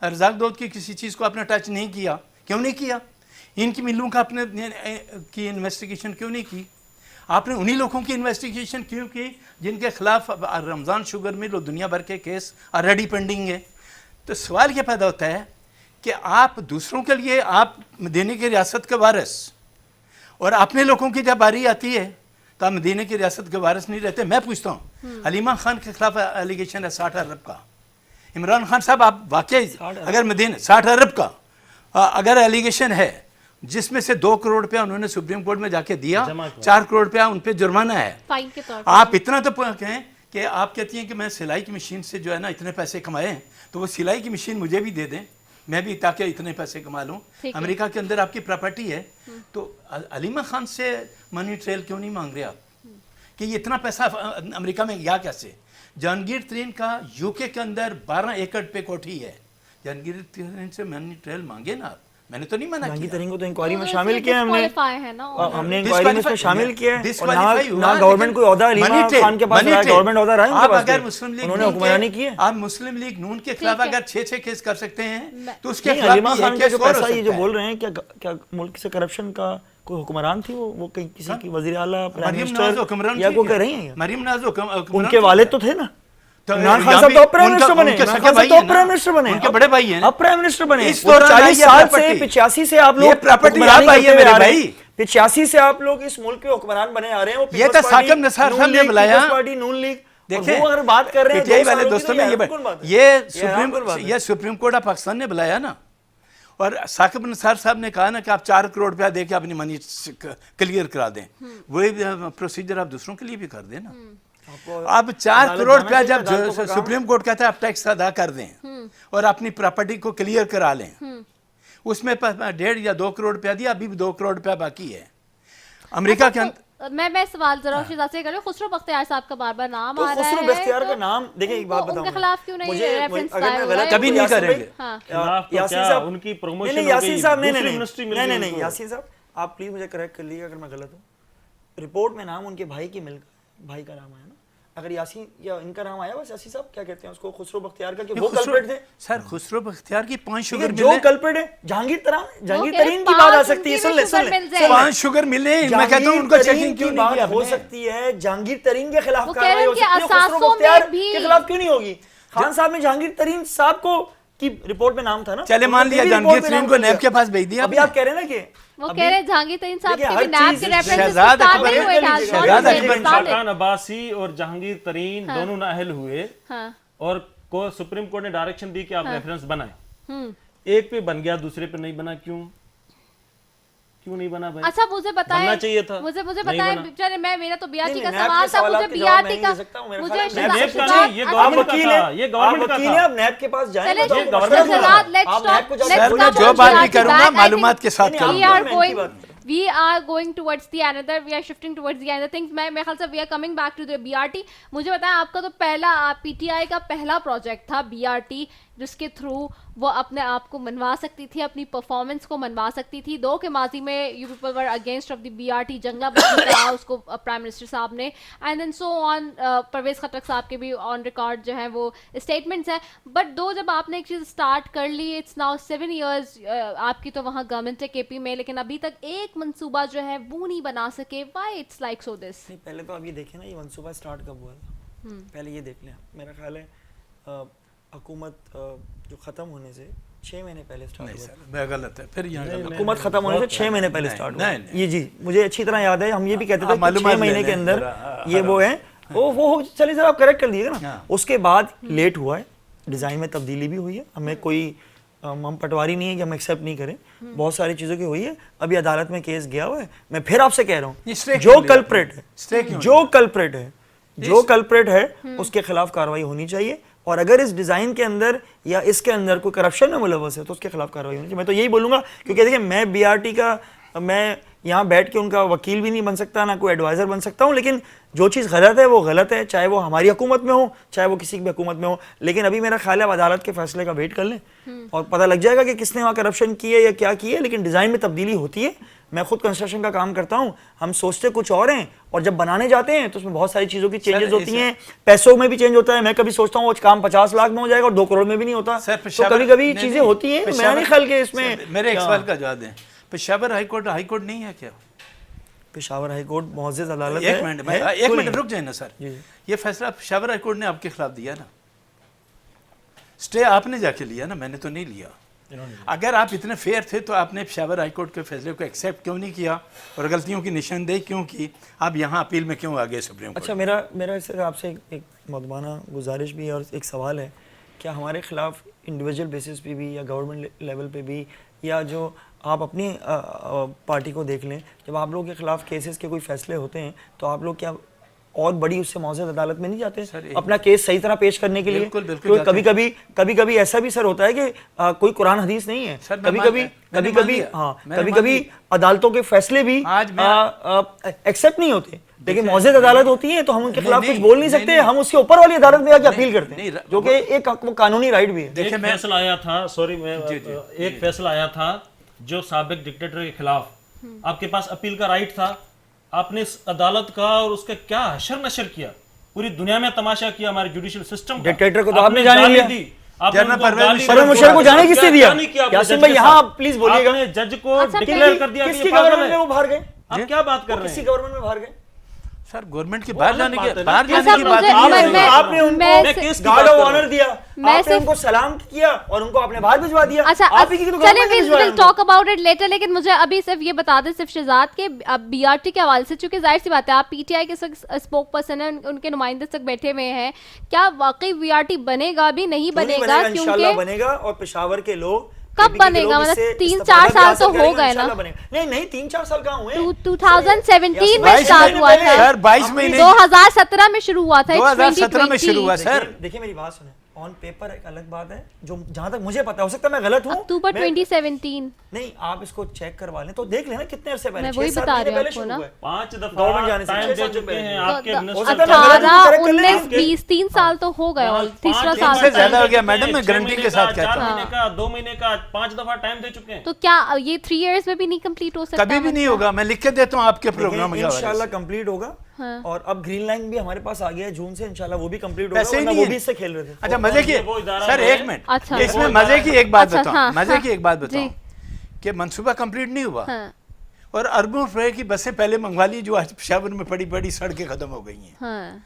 F: अर्जाक दौद की किसी चीज़ को आपने टच नहीं किया। क्यों नहीं किया? इनकी मिलों का आपने की इन्वेस्टिगेशन क्यों नहीं की? आपने उन्हीं लोगों की इन्वेस्टिगेशन क्यों की जिनके खिलाफ रमज़ान शुगर मिल और दुनिया भर के केस ऑलरेडी पेंडिंग है? तो सवाल ये पैदा होता है कि आप दूसरों के लिए आप मदीने की रियासत के वारिस, और अपने लोगों की जब बारी आती है तो आप मदीने की रियासत के वारिस नहीं रहते। मैं पूछता हूँ, हलीमा खान के खिलाफ एलिगेशन है 60 अरब का। इमरान खान साहब, आप वाकई अगर मदीने 60 अरब का अगर एलिगेशन है, जिसमें से 2 करोड़ रुपया उन्होंने सुप्रीम कोर्ट में जाके दिया, 4 करोड़ रुपया उन पे जुर्माना है।
C: फाइन के तौर
F: आप इतना तो कहें कि आप कहती हैं कि मैं सिलाई की मशीन से जो है ना इतने पैसे कमाए, तो वो सिलाई की मशीन मुझे भी दे दें, मैं भी ताकि इतने पैसे कमा लूँ। अमेरिका के अंदर आपकी प्रॉपर्टी है, तो हलीमा खान से मनी ट्रेल क्यों नहीं मांग रहे आप कि ये इतना पैसा अमेरिका में गया कैसे? जहांगीर तरीन का यूके के अंदर 12 एकड़ पे कोठी है। जहांगीर तरीन से मनी ट्रेल मांगे ना आप? मैंने तो नहीं मना किया।
D: तरीन को तो इंक्वायरी में शामिल किया हमने इंक्वायरी में इसमें शामिल किया है। ना गवर्नमेंट कोई ओहदा हलीमा खान के पास रहा है, गवर्नमेंट ओहदा रहा है उनके पास।
F: अगर मुस्लिम लीग
D: उन्होंने हुक्मरानी की है,
F: आप मुस्लिम लीग नून के खिलाफ अगर 6 केस कर सकते हैं तो उसके खिलाफ
D: हलीमा खान का जो पैसा ये जो बोल रहे हैं, क्या मुल्क से करप्शन का कोई हुक्मरान थी? वो कहीं किसी की वजीर आला, प्राइम मिनिस्टर या कोई कर रही हैं?
F: मरियम नवाज
D: उनके वालिद तो थे ना,
G: तो
D: इमरान खान
G: यहाँ
D: साहब
G: भी
D: तो प्राइम
G: उनका-
D: मिनिस्टर बने,
G: उनके
D: इमरान
G: सगे
D: खान
G: भाई
D: साहब तो
G: हैं ना।
D: प्राइम मिनिस्टर बने,
G: उनके बड़े भाई हैं ना।
D: अब प्राइम मिनिस्टर बने।
G: इस
D: वो
G: दौरान
D: 40
G: आई है
D: साल से
G: प्रॉपर्टी।
D: 85 से आप
G: ये
D: लोग
G: प्रॉपर्टी
D: हुक्मरानी
G: आप आई है
D: करते
G: मेरे
D: आ रहे हैं।
G: भाई।
D: 85 से आप लोग इस मुल्क के हुक्मरान बने आ रहे हैं। वो
G: ये
D: पीपल्स
G: तो
D: पार्टी,
G: साकिब निसार
D: नून
G: साहब ने
D: लीग,
G: बुलाया।
D: पीपल्स पार्टी, नून लीग, और
G: देखें,
D: वो अगर बात कर रहे हैं
G: पीटीआई
D: 2
G: वाले
D: सालों की,
G: दोस्तों
D: तो
G: में
D: ये कौन बात है?
G: ये ये सुप्रीम कोर्ट ऑफ पाकिस्तान ने बुलाया ना, और साकिब निसार साहब ने कहा ना कि आप 4 करोड़ रुपया दे के अपनी मनी क्लियर करा दें, वही प्रोसीजर आप दूसरों के लिए भी कर दें ना। अब 4 करोड़ रुपया जब सुप्रीम कोर्ट कहता है आप टैक्स अदा कर दें और अपनी प्रॉपर्टी को क्लियर करा लें, उसमें 1.5 या 2 करोड़ रुपया दिया, अभी भी 2 करोड़ रुपया बाकी है अमेरिका के अंदर।
C: मैं सवाल जरा शिजा से कर रही हूँ, खुसरो बख्तियार साहब का बार-बार नाम
D: तो
C: आ रहा है,
D: खुसरो बख्तियार
C: तो
D: का नाम, देखिए एक बात
C: उनके
D: बताऊं,
C: खिलाफ क्यों नहीं रेफरेंस
D: अगर मैं
C: फाइल
D: गलत
G: कभी नहीं
D: यासीन
G: करेंगे।
D: भाई,
C: हाँ।
E: खिलाफ तो
D: यासीन
E: क्या,
D: साहब,
E: उनकी
D: नहीं
E: promotion
D: नहीं
E: हो
D: यासीन
E: गई,
D: साहब, नहीं
E: दूसरी
D: नहीं
E: ministry मिल
D: नहीं
E: गई
D: नहीं
E: उनको।
D: यासीन साहब, आप प्लीज मुझे करेक्ट कर लीजिए अगर मैं गलत हूँ। रिपोर्ट में नाम उनके भाई की भाई का नाम आया ना, अगर यासीन या इनका नाम आया, बस यासीन साहब क्या कहते हैं उसको, खुसरो बख्तियार का, कि वो कल्प्रिट थे।
G: सर खुसरो बख्तियार की 5 शुगर
D: जो
G: मिले,
D: कल्प्रिट है जहांगीर
C: वो
D: तरीन की
C: कह
D: बात आ
C: रहे
D: सकती है।
C: हैं,
D: सुन ले, सुन
C: 5
D: ले,
C: शुगर
D: सुन ले।
G: 5 शुगर मिले, मैं कहता हूँ उनको चेकिंग क्यों नहीं किया
D: हो
G: आपने?
D: सकती है जहांगीर तरीन के खिलाफ
C: वो कह रहे
D: कार्रवाई
C: हैं
D: हो
C: कि
D: सकती है, खुसरो
C: असासों में
D: बख्तियार
C: भी-
D: के खिलाफ क्यों नहीं होगी? खान साहब ने जहांगीर तरीन साहब को की रिपोर्ट में नाम था ना,
G: चले मान लिया
D: उनकी
G: जहांगीर
D: रिपोर्ट में
G: तरीन
D: नाम
G: को
D: कर
G: नैब के
D: दिया।
G: पास भेज दिया
D: अभी
G: आपने।
D: आप कह रहे हैं ना कि
C: वो कह रहे हैं जहांगीर तरीन साहब
D: देखिए,
C: के
D: हर
C: भी नाम
D: चीज़
C: के रेफरेंसेस
G: शहजाद
C: स्टार्ट
G: अकबर-
C: नहीं हुए थे, आज
G: शहजाद
C: बहुत
G: अकबर-
C: स्टार्ट है।
E: शाहजहां अब्बासी और जहांगीर तरीन दोनों नाअहल हुए,
C: हाँ।
E: और को सुप्रीम कोर्ट ने डायरेक्शन दी कि आप रेफरेंस बनाएं।
C: हम्म।
E: एक पे बन गया, दूसरे पे नहीं बना, क्यों नहीं बना भाई?
C: अच्छा मुझे बताएं,
E: बनना चाहिए था,
C: मुझे
E: नहीं
C: बताएं
E: बना।
C: बेचारे, मेरा तो बीआरटी का
D: नहीं, नैब
C: सवाल
D: के
C: था,
D: सवालात
C: मुझे
D: के जवाब
C: बीआरटी
D: मैं
C: का
D: नहीं दे सकता हूं, मेरा
C: मुझे
D: ख्याल है
E: नैब
C: शिजा-
E: का
C: शिजा-
E: नहीं, ये
C: अच्छा,
E: गवर्नमेंट
D: आप
E: का
D: वकील
E: था,
D: हैं,
E: ये गवर्नमेंट
D: आप
E: का
D: वकील
E: था।
D: हैं, आप नैब के पास जाएं,
C: चले,
D: बताओ,
E: ये गवर्नमेंट
D: मशवरा
E: का
D: करो।
E: था।
C: let's
D: आप
C: talk-
D: नैब को जाके
C: let's
G: सर
D: बोलिए,
G: मैं
C: talk
G: जो
C: about
G: बात भी
C: BRT
G: करूंगा
C: back. I
G: मालूमात के साथ
D: नहीं,
C: we
G: करूंगा।
C: are
D: मैं
C: going
D: इनकी बात
C: we are going towards the another, we are shifting towards the another things. मैं ख्याल से we are coming back to the BRT. मुझे बताएं, आपका तो पहला पीटीआई का पहला प्रोजेक्ट था BRT, जिसके थ्रू वो अपने आप को मनवा सकती थी, अपनी परफॉर्मेंस को मनवा सकती थी। दो के माजी में you people were against of the BRT, जंगा बंदी कहा उसको प्राइम मिनिस्टर साहब ने, and then so on. Pervez Khattak साहब के भी ऑन रिकॉर्ड जो है वो स्टेटमेंट्स हैं। बट जब आपने एक चीज़ स्टार्ट कर ली, इट्स नाउ 7 years, आपकी तो वहाँ गवर्नमेंट है KP में, लेकिन अभी तक एक मंसूबा जो है वो नहीं बना सके। Why it's like so this?
D: नहीं, पहले तो आप ये देखें ना, ये मंसूबा स्टार्ट कब हुआ था, पहले ये देख लें। मेरा ख्याल है हुकूमत जो ख़त्म होने से 6 महीने पहले स्टार्ट
G: नहीं
D: हुआ।
G: सर मैं गलत है, फिर यहाँ गलत है।
D: हुकूमत खत्म होने से 6 महीने पहले स्टार्ट हुआ।
G: नहीं,
D: ये जी मुझे अच्छी तरह याद है, हम ये भी कहते थे कि
G: मालूमात
D: 6 महीने
G: ले
D: के
G: लें
D: अंदर
G: जरा,
D: ये वो है, वो चलिए सर आप करेक्ट कर दीजिएगा ना।
G: हाँ।
D: उसके बाद लेट हुआ है, डिज़ाइन में तब्दीली भी हुई है, हमें कोई हम पटवारी नहीं है कि हम एक्सेप्ट नहीं करें, बहुत सारी चीज़ों की हुई है। अभी अदालत में केस गया हुआ है। मैं फिर आपसे कह रहा
G: ये
D: हूँ,
G: stay
D: जो
G: क्यों लिया
D: कल्प्रेट
G: आपने?
D: है,
G: Stay क्यों
D: जो
G: लिया?
D: कल्प्रेट है, जो कल्प्रेट है उसके खिलाफ कार्रवाई होनी चाहिए। और अगर इस डिज़ाइन के अंदर या इसके अंदर कोई करप्शन में मुलव्वस है तो उसके खिलाफ कार्रवाई होनी चाहिए। मैं तो यही बोलूँगा, क्योंकि देखिए मैं BRT का, मैं यहाँ बैठ के उनका वकील भी नहीं बन सकता, ना कोई एडवाइज़र बन सकता हूँ, लेकिन जो चीज़ गलत है वो गलत है, चाहे वो हमारी हुकूमत में हो, चाहे वो किसी की भी हुकूमत में हो। लेकिन अभी मेरा ख्याल है अब अदालत के फैसले का वेट कर लें और पता लग जाएगा कि किसने वहाँ करप्शन की है या क्या की है। लेकिन डिज़ाइन में तब्दीली होती है। मैं खुद कंस्ट्रक्शन का काम करता हूँ, हम सोचते कुछ और हैं और जब बनाने जाते हैं तो उसमें बहुत सारी चीज़ों की चेंजेस होती हैं, पैसों में भी चेंज होता है। मैं कभी सोचता हूँ वो काम 50 लाख में हो जाएगा और 2 करोड़ में भी नहीं होता। तो कभी कभी चीज़ें होती हैं। मैं नहीं ख्याल के इसमें
G: मेरे एक सवाल का जवाब दें। पेशावर हाई कोर्ट नहीं है क्या?
D: पेशावर हाई कोर्ट मुअज़्ज़ज़ अदालत
G: एक
D: है।
G: मिनट रुक जाए ना सर। ये फैसला पेशावर हाई कोर्ट ने आपके खिलाफ दिया ना, स्टे आपने जाके लिया ना, मैंने तो नहीं लिया। अगर आप इतने फेयर थे तो आपने पेशावर हाई कोर्ट के फैसले को एक्सेप्ट क्यों नहीं किया और गलतियों की निशानदेही क्यों की? आप यहाँ अपील में क्यों आ गए सुप्रीम कोर्ट?
D: अच्छा, मेरा सिर्फ आपसे एक मदमाना गुजारिश भी और एक सवाल है, क्या हमारे खिलाफ इंडिविजुअल बेसिस पे भी या गवर्नमेंट लेवल पे भी, या जो आप अपनी पार्टी को देख लें, जब आप लोगों के खिलाफ केसेस के कोई फैसले होते हैं तो आप लोग क्या और बड़ी उससे मौजूद अदालत में नहीं जाते अपना केस सही तरह पेश करने के लिए?
G: बिल्कुल
D: कभी कभी ऐसा भी सर होता है कि कोई कुरान हदीस नहीं है, कभी कभी अदालतों के फैसले भी एक्सेप्ट नहीं होते, लेकिन मौजूद अदालत होती है तो हम उनके खिलाफ कुछ बोल नहीं सकते। हम उसके ऊपर वाली अदालत में जाके अपील करते हैं, जो कि एक कानूनी राइट भी है।
E: एक फैसला आया था, सॉरी मैं एक फैसला आया था जो साबिक डिक्टेटर के खिलाफ, आपके पास अपील का राइट था, आपने इस अदालत का और उसका क्या हशर नशर किया, पूरी दुनिया में तमाशा किया हमारे जुडिशियल सिस्टम का।
D: डिक्टेटर को तो आपने जाने लिया,
G: परवेज
D: मुशर्रफ को जाने किसने दिया? यासीन भाई यहाँ प्लीज बोलिएगा,
E: जज को डिक्लेयर कर दिया
D: किसकी गवर्नमेंट में वो बाहर गए?
E: आप क्या बात कर रहे हैं?
D: किसी गवर्नमेंट में बाहर गए?
G: सर गवर्नमेंट के बाहर जाने
E: बात
G: की
E: है ना।
G: बाहर
C: अच्छा,
G: जाने की बात
C: मुझे-
G: नहीं
C: मैं-
G: है।
D: आपने उनको
C: मैं-
E: मैं केस की
D: गार्ड
E: बात
D: ऑफ
E: कर रहा
D: ऑनर
E: हूं।
D: दिया,
C: मैं
D: आपने
C: सिर्फ-
D: उनको सलाम किया और उनको आपने बाहर भिजवा दिया।
C: अच्छा
D: आप ही की तो
C: चलिए
D: गवर्नमेंट ने
C: विल
D: भिजवाया उनको।
C: टॉक अबाउट इट लेटर, लेकिन मुझे अभी सिर्फ ये बता दें सिर्फ शहजाद के अब बीआरटी के हवाले से, चूंकि जाहिर सी बात है आप पीटीआई के स्पोक पर्सन है, उनके नुमाइंदे तक बैठे हुए हैं, क्या वाकई बीआरटी बनेगा भी नहीं
D: क्यों नहीं
C: बनेगा?
D: इंशाल्लाह
C: क्योंकि
D: बनेगा। और पेशावर के लोग
C: कब
D: KPK के
C: बनेगा?
D: लोग
C: मतलब
D: इससे
C: 3-4
D: इस्तेफादा भी
C: साल तो
D: हासिल
C: हो
D: करेंगे,
C: गए ना?
D: इंशाल्लाह बनेगा। नहीं 3-4 साल कहाँ हुए?
C: 2017 में
G: 22
C: स्टार्ट हुआ था,
G: सर 22 महीने
C: 2017 में शुरू हुआ था,
G: 2017 में शुरू हुआ सर।
D: देखिए मेरी बात सुने, ऑन पेपर एक अलग बात है, जो जहां तक मुझे पता, हो सकता है मैं गलत हूं।
C: अक्टूबर
D: मैं-
C: 2017
D: नहीं आप इसको चेक करवा लें तो देख लेना कितने अरसे पहले,
C: मैं वही
D: 6-7
C: बता
D: महीने
C: रही हूँ
D: पहले
C: आपको
D: शुरू
C: ना।
D: हुआ है।
E: 5 दफा
D: गवर्नमेंट जाने से
E: टाइम
D: 6-7
E: दे
D: दिन
E: चुके
D: पहले।
E: हैं
C: तो
E: आपके
D: हो
E: मिनिस्टर
D: सकता है
E: साहब।
D: मैं गलत हूं,
C: 18,
D: correct कर लेंगे।
C: 19, 20 3 साल तो हो गए और तीसरा साल
G: से ज्यादा
C: था।
G: हो गया मैडम, मैं गारंटी के साथ कहता हूं।
E: 4 महीने का 2 महीने का 5 दफा टाइम दे चुके हैं।
C: तो क्या ये 3 इयर्स में भी नहीं कंप्लीट हो सकता?
G: कभी भी नहीं होगा, मैं लिख के देता हूँ आपके प्रोग्राम के हवाले
D: इंशाल्लाह
G: से।
D: कंप्लीट होगा।
C: हाँ।
D: और अब ग्रीन लाइन भी हमारे पास आ गया है जून से, इंशाल्लाह वो भी कंप्लीट होगा,
G: वैसे ही
D: वरना
G: नहीं
D: वो
G: है।
D: भी इससे खेल रहे थे।
G: अच्छा मजे की
E: वो इदारा
G: सर
E: है।
G: एक मिनट,
C: अच्छा।
G: इसमें मजे की एक बात
C: अच्छा,
G: बताऊं,
C: हाँ,
G: मजे
C: हाँ,
G: की एक बात
C: जी।
G: बताऊं कि मंसूबा कंप्लीट नहीं हुआ
C: हाँ,
G: और अरबों रुपए की बसें पहले मंगवा ली जो आज पेशावर में पड़ी पड़ी सड़कें खत्म हो गई हैं।
C: हाँ,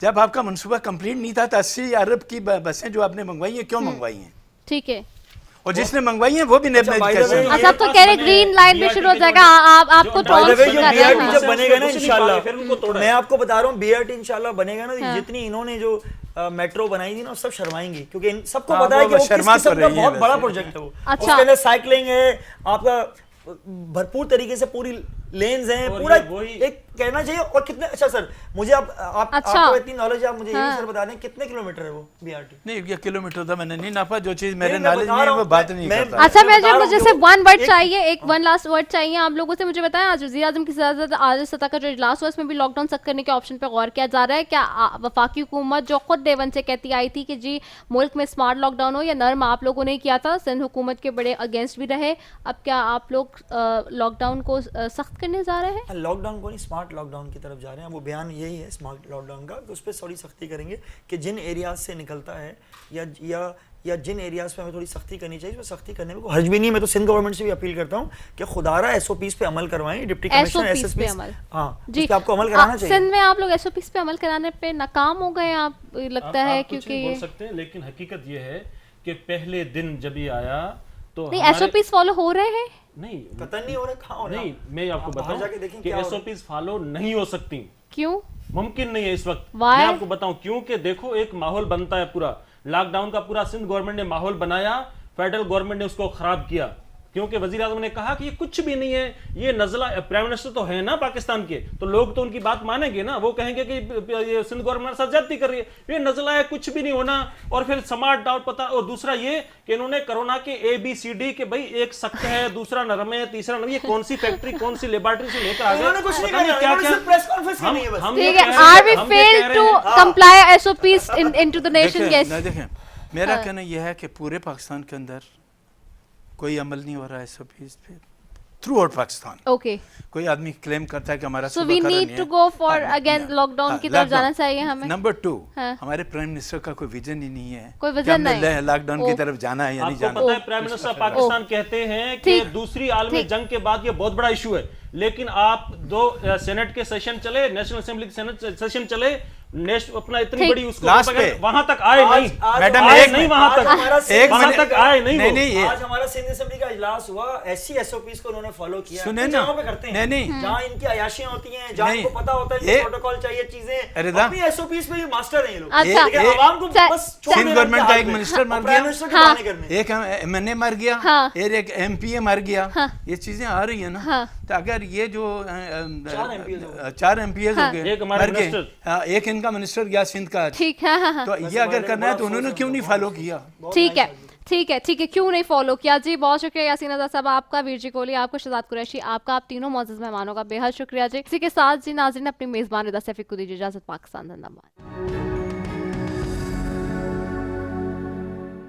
G: जब आपका मंसूबा कंप्लीट नहीं था तो 80 अरब की बसें जो आपने मंगवाई हैं क्यों मंगवाई हैं?
C: ठीक है।
G: और जिसने मंगवाई हैं वो भी नेब
D: अच्छा, by the
G: कैसे
D: way,
C: अच्छा, आप तो कह रहे ग्रीन लाइन भी शुरू हो जाएगा, आपको
D: By the
C: टॉन्ट
D: way,
C: कर
D: जो
C: रहे
D: BRT
C: हैं।
D: जब बनेगा ना
E: कुछ नहीं
D: इंशाल्लाह,
E: पाए, फिर उनको तोड़ा
D: मैं आपको बता रहा हूँ BRT इंशाल्लाह बनेगा ना, तो
C: हाँ।
D: जितनी इन्होंने जो मेट्रो बनाई थी ना सब शर्माएंगे, क्योंकि सबको
G: हाँ,
D: पता है
G: वो
D: कि वो किस
G: शर्मा तो
D: किस्म का
G: रही है
D: बहुत बड़ा
G: वैसे।
D: प्रोजेक्ट है वो।
C: अच्छा।
D: उसके अंदर साइकिलिंग है, आपका भरपूर तरीके से पूरी लेन्स हैं,
E: और
D: पूरा
E: ये वही-
D: एक कहना चाहिए। और कितने, अच्छा सर मुझे
C: अच्छा।
D: आपको इतनी नॉलेज है, आप मुझे ये भी
C: हाँ।
D: सर बता दें कितने किलोमीटर है वो BRT?
G: नहीं ये किलोमीटर था, मैंने नहीं नापा, जो चीज मेरे
D: नहीं, मैं
G: नॉलेज
D: बता
G: में है
D: रहा
G: वो
D: हूँ,
G: बात
D: मैं-
G: नहीं
D: मैं-
G: करता।
C: अच्छा,
D: मैं बता रहा
C: मुझे
D: हूँ
C: सिर्फ
D: जो
C: वन वर्ड
D: एक-
C: चाहिए, एक वन लास्ट वर्ड चाहिए आप लोगों से। मुझे बताएं आज वज़ीर आज़म की आज़ाद सतह का जो इजलास हुआ इसमें भी लॉकडाउन सख्त करने के ऑप्शन पर गौर किया जा रहा है। क्या वफाकी हुकूमत जो खुद डे वन से कहती आई थी कि जी मुल्क में स्मार्ट लॉकडाउन हो, या नर्म आप लोगों ने किया था, सिंध हुकूमत के बड़े अगेंस्ट भी रहे, अब क्या आप लोग लॉकडाउन को सख्त करने जा रहे हैं?
D: लॉकडाउन को नहीं, स्मार्ट लॉकडाउन की तरफ जा रहे हैं। वो बयान यही है स्मार्ट लॉकडाउन का कि उस पर थोड़ी सख्ती करेंगे कि जिन एरियाज से निकलता है या जिन एरियाज पे हमें थोड़ी सख्ती करनी चाहिए, उसमें सख्ती करने में कोई हर्ज भी नहीं है। मैं तो सिंध गवर्नमेंट से भी अपील करता हूँ कि खुदारा SOPs पे अमल करवाएं, डिप्टी कमिश्नर
C: SOPs पे
D: SSPs
C: अमल।
D: हाँ
C: जी,
D: उस पे आपको अमल कराना चाहिए।
C: सिंध में आप लोग SOPs पे अमल कराने पे नाकाम हो गए आप, लगता है,
E: आप कुछ
C: क्योंकि
E: नहीं बोल
C: ये
E: सकते, लेकिन हकीकत ये है कि पहले दिन जब ये आया तो
C: नहीं,
E: हमारे-
C: SOPs फॉलो हो रहे हैं?
E: नहीं
D: पता नहीं हो रहा कहाँ हो रहा है।
E: नहीं, मैं आपको
D: आप बाहर
E: बताऊं
D: जाके देखें
E: कि
D: क्या हो रहा है।
E: SOPs फॉलो नहीं हो सकती,
C: क्यों?
E: मुमकिन नहीं है इस वक्त।
C: Why?
E: मैं आपको बताऊं क्यों, कि देखो एक माहौल बनता है, पूरा लॉकडाउन का पूरा सिंध गवर्नमेंट ने माहौल बनाया, फेडरल गवर्नमेंट ने उसको खराब किया, क्योंकि वजीर आजम ने कहा कि ये कुछ भी नहीं है, ये नजला, प्राइम मिनिस्टर तो है ना पाकिस्तान के, तो लोग तो उनकी बात मानेंगे ना, वो कहेंगे कि ये सिंध गवर्नमेंट साथ ज्यादती कर रही है, ये नजला है, कुछ भी नहीं होना। और फिर स्मार्ट डाउट पता, और दूसरा ये कि इन्होंने कोरोना के ABCD के भाई एक सख्त है, दूसरा नरम है, तीसरा नरम, ये कौन सी फैक्ट्री कौन सी लेबोरेटरी से लेकर आ गए,
D: उन्होंने कुछ नहीं
E: पता
D: कहा,
E: क्या
D: उन्होंने
E: क्या
D: सिर्फ प्रेस कॉन्फ्रेंस करनी है बस।
C: ठीक है, are we fail to comply SOPs into the nation? Yes.
G: देखें मेरा
C: हाँ।
G: कहना यह है कि पूरे पाकिस्तान के अंदर कोई अमल नहीं हो रहा है SOPs पे, थ्रू आउट पाकिस्तान।
C: ओके,
G: कोई आदमी क्लेम करता है कि हमारा
C: so we need to go for again lockdown की तरफ जाना चाहिए हमें।
G: नंबर 2,
C: हाँ।
G: हमारे प्राइम मिनिस्टर का कोई विजन ही नहीं है
C: कोई
G: कि
C: विजन
G: हमने
C: नहीं।
G: लॉकडाउन की
C: ओ।
G: तरफ जाना है या नहीं
E: आपको
G: जाना।
E: पता है प्राइम मिनिस्टर पाकिस्तान कहते हैं कि
C: ठीक,
E: दूसरी आलमी
C: ठीक।
E: जंग के बाद ये बहुत बड़ा इशू है, लेकिन आप 2 सेनेट के सेशन चले, नेशनल असेंबली के सेनेट सेशन चले, अपना इतनी
C: ठीक।
E: बड़ी उसको
G: लास्ट
E: पकड़-
G: पे।
E: वहां तक आए नहीं,
G: मैडम,
E: आए
G: एक
E: नहीं
G: मिनट।
E: वहां
D: आज
E: तक,
D: हमारा
G: एक
E: वहां
G: मिनट।
E: तक आए नहीं वो।
G: नहीं
D: आज हमारा सिंध असेंबली का इजलास हुआ, ऐसी SOPs को उन्होंने फॉलो किया।
G: सुने
D: कुछ
G: ना।
D: जगहों पे करते हैं,
G: नहीं।
D: जहाँ इनकी अयाशियां होती हैं, जहाँ
G: नहीं।
D: इनको पता होता है कि
G: ये-
D: प्रोटोकॉल चाहिए चीजें,
G: अरे दा।
D: अपनी SOPs पे ये मास्टर हैं ये लोग।
C: अच्छा।
D: लेकिन
G: ये-
D: आवाम को बस छोड़
G: सिंध
D: देना
G: गवर्नमेंट
D: उनके
G: का
D: हाथ
G: एक
D: में।
G: मिनिस्टर
D: और
G: मर
D: प्राइम
G: गया,
D: मिनिस्टर के
C: हाँ।
D: बहाने करने।
G: एक MNA मर गया,
C: हाँ।
G: एक MP मर गया,
C: हाँ।
G: ये चीजें आ रही है ना।
C: हाँ।
G: तो अगर ये जो
D: 4 MPs
G: हो गए,
E: एक हमारे
G: मर गए,
E: मिनिस्टर।
G: हाँ, एक इनका मिनिस्टर गया सिंध का।
C: ठीक है, हाँ, हाँ।
G: तो ये अगर करना है तो उन्होंने क्यों नहीं फॉलो किया?
C: ठीक है, ठीक है, ठीक है, क्यों नहीं फॉलो किया? जी बहुत शुक्रिया यासीन आज़ाद साहब आपका, वीर जी कोहली आपका, शहजाद कुरैशी आपका, आप तीनों मौजूद मेहमानों का बेहद शुक्रिया जी। इसी के साथ जी नाज़रीन अपनी मेज़बान रिदा सैफी को दीजिए इजाज़त। पाकिस्तान जिंदाबाद।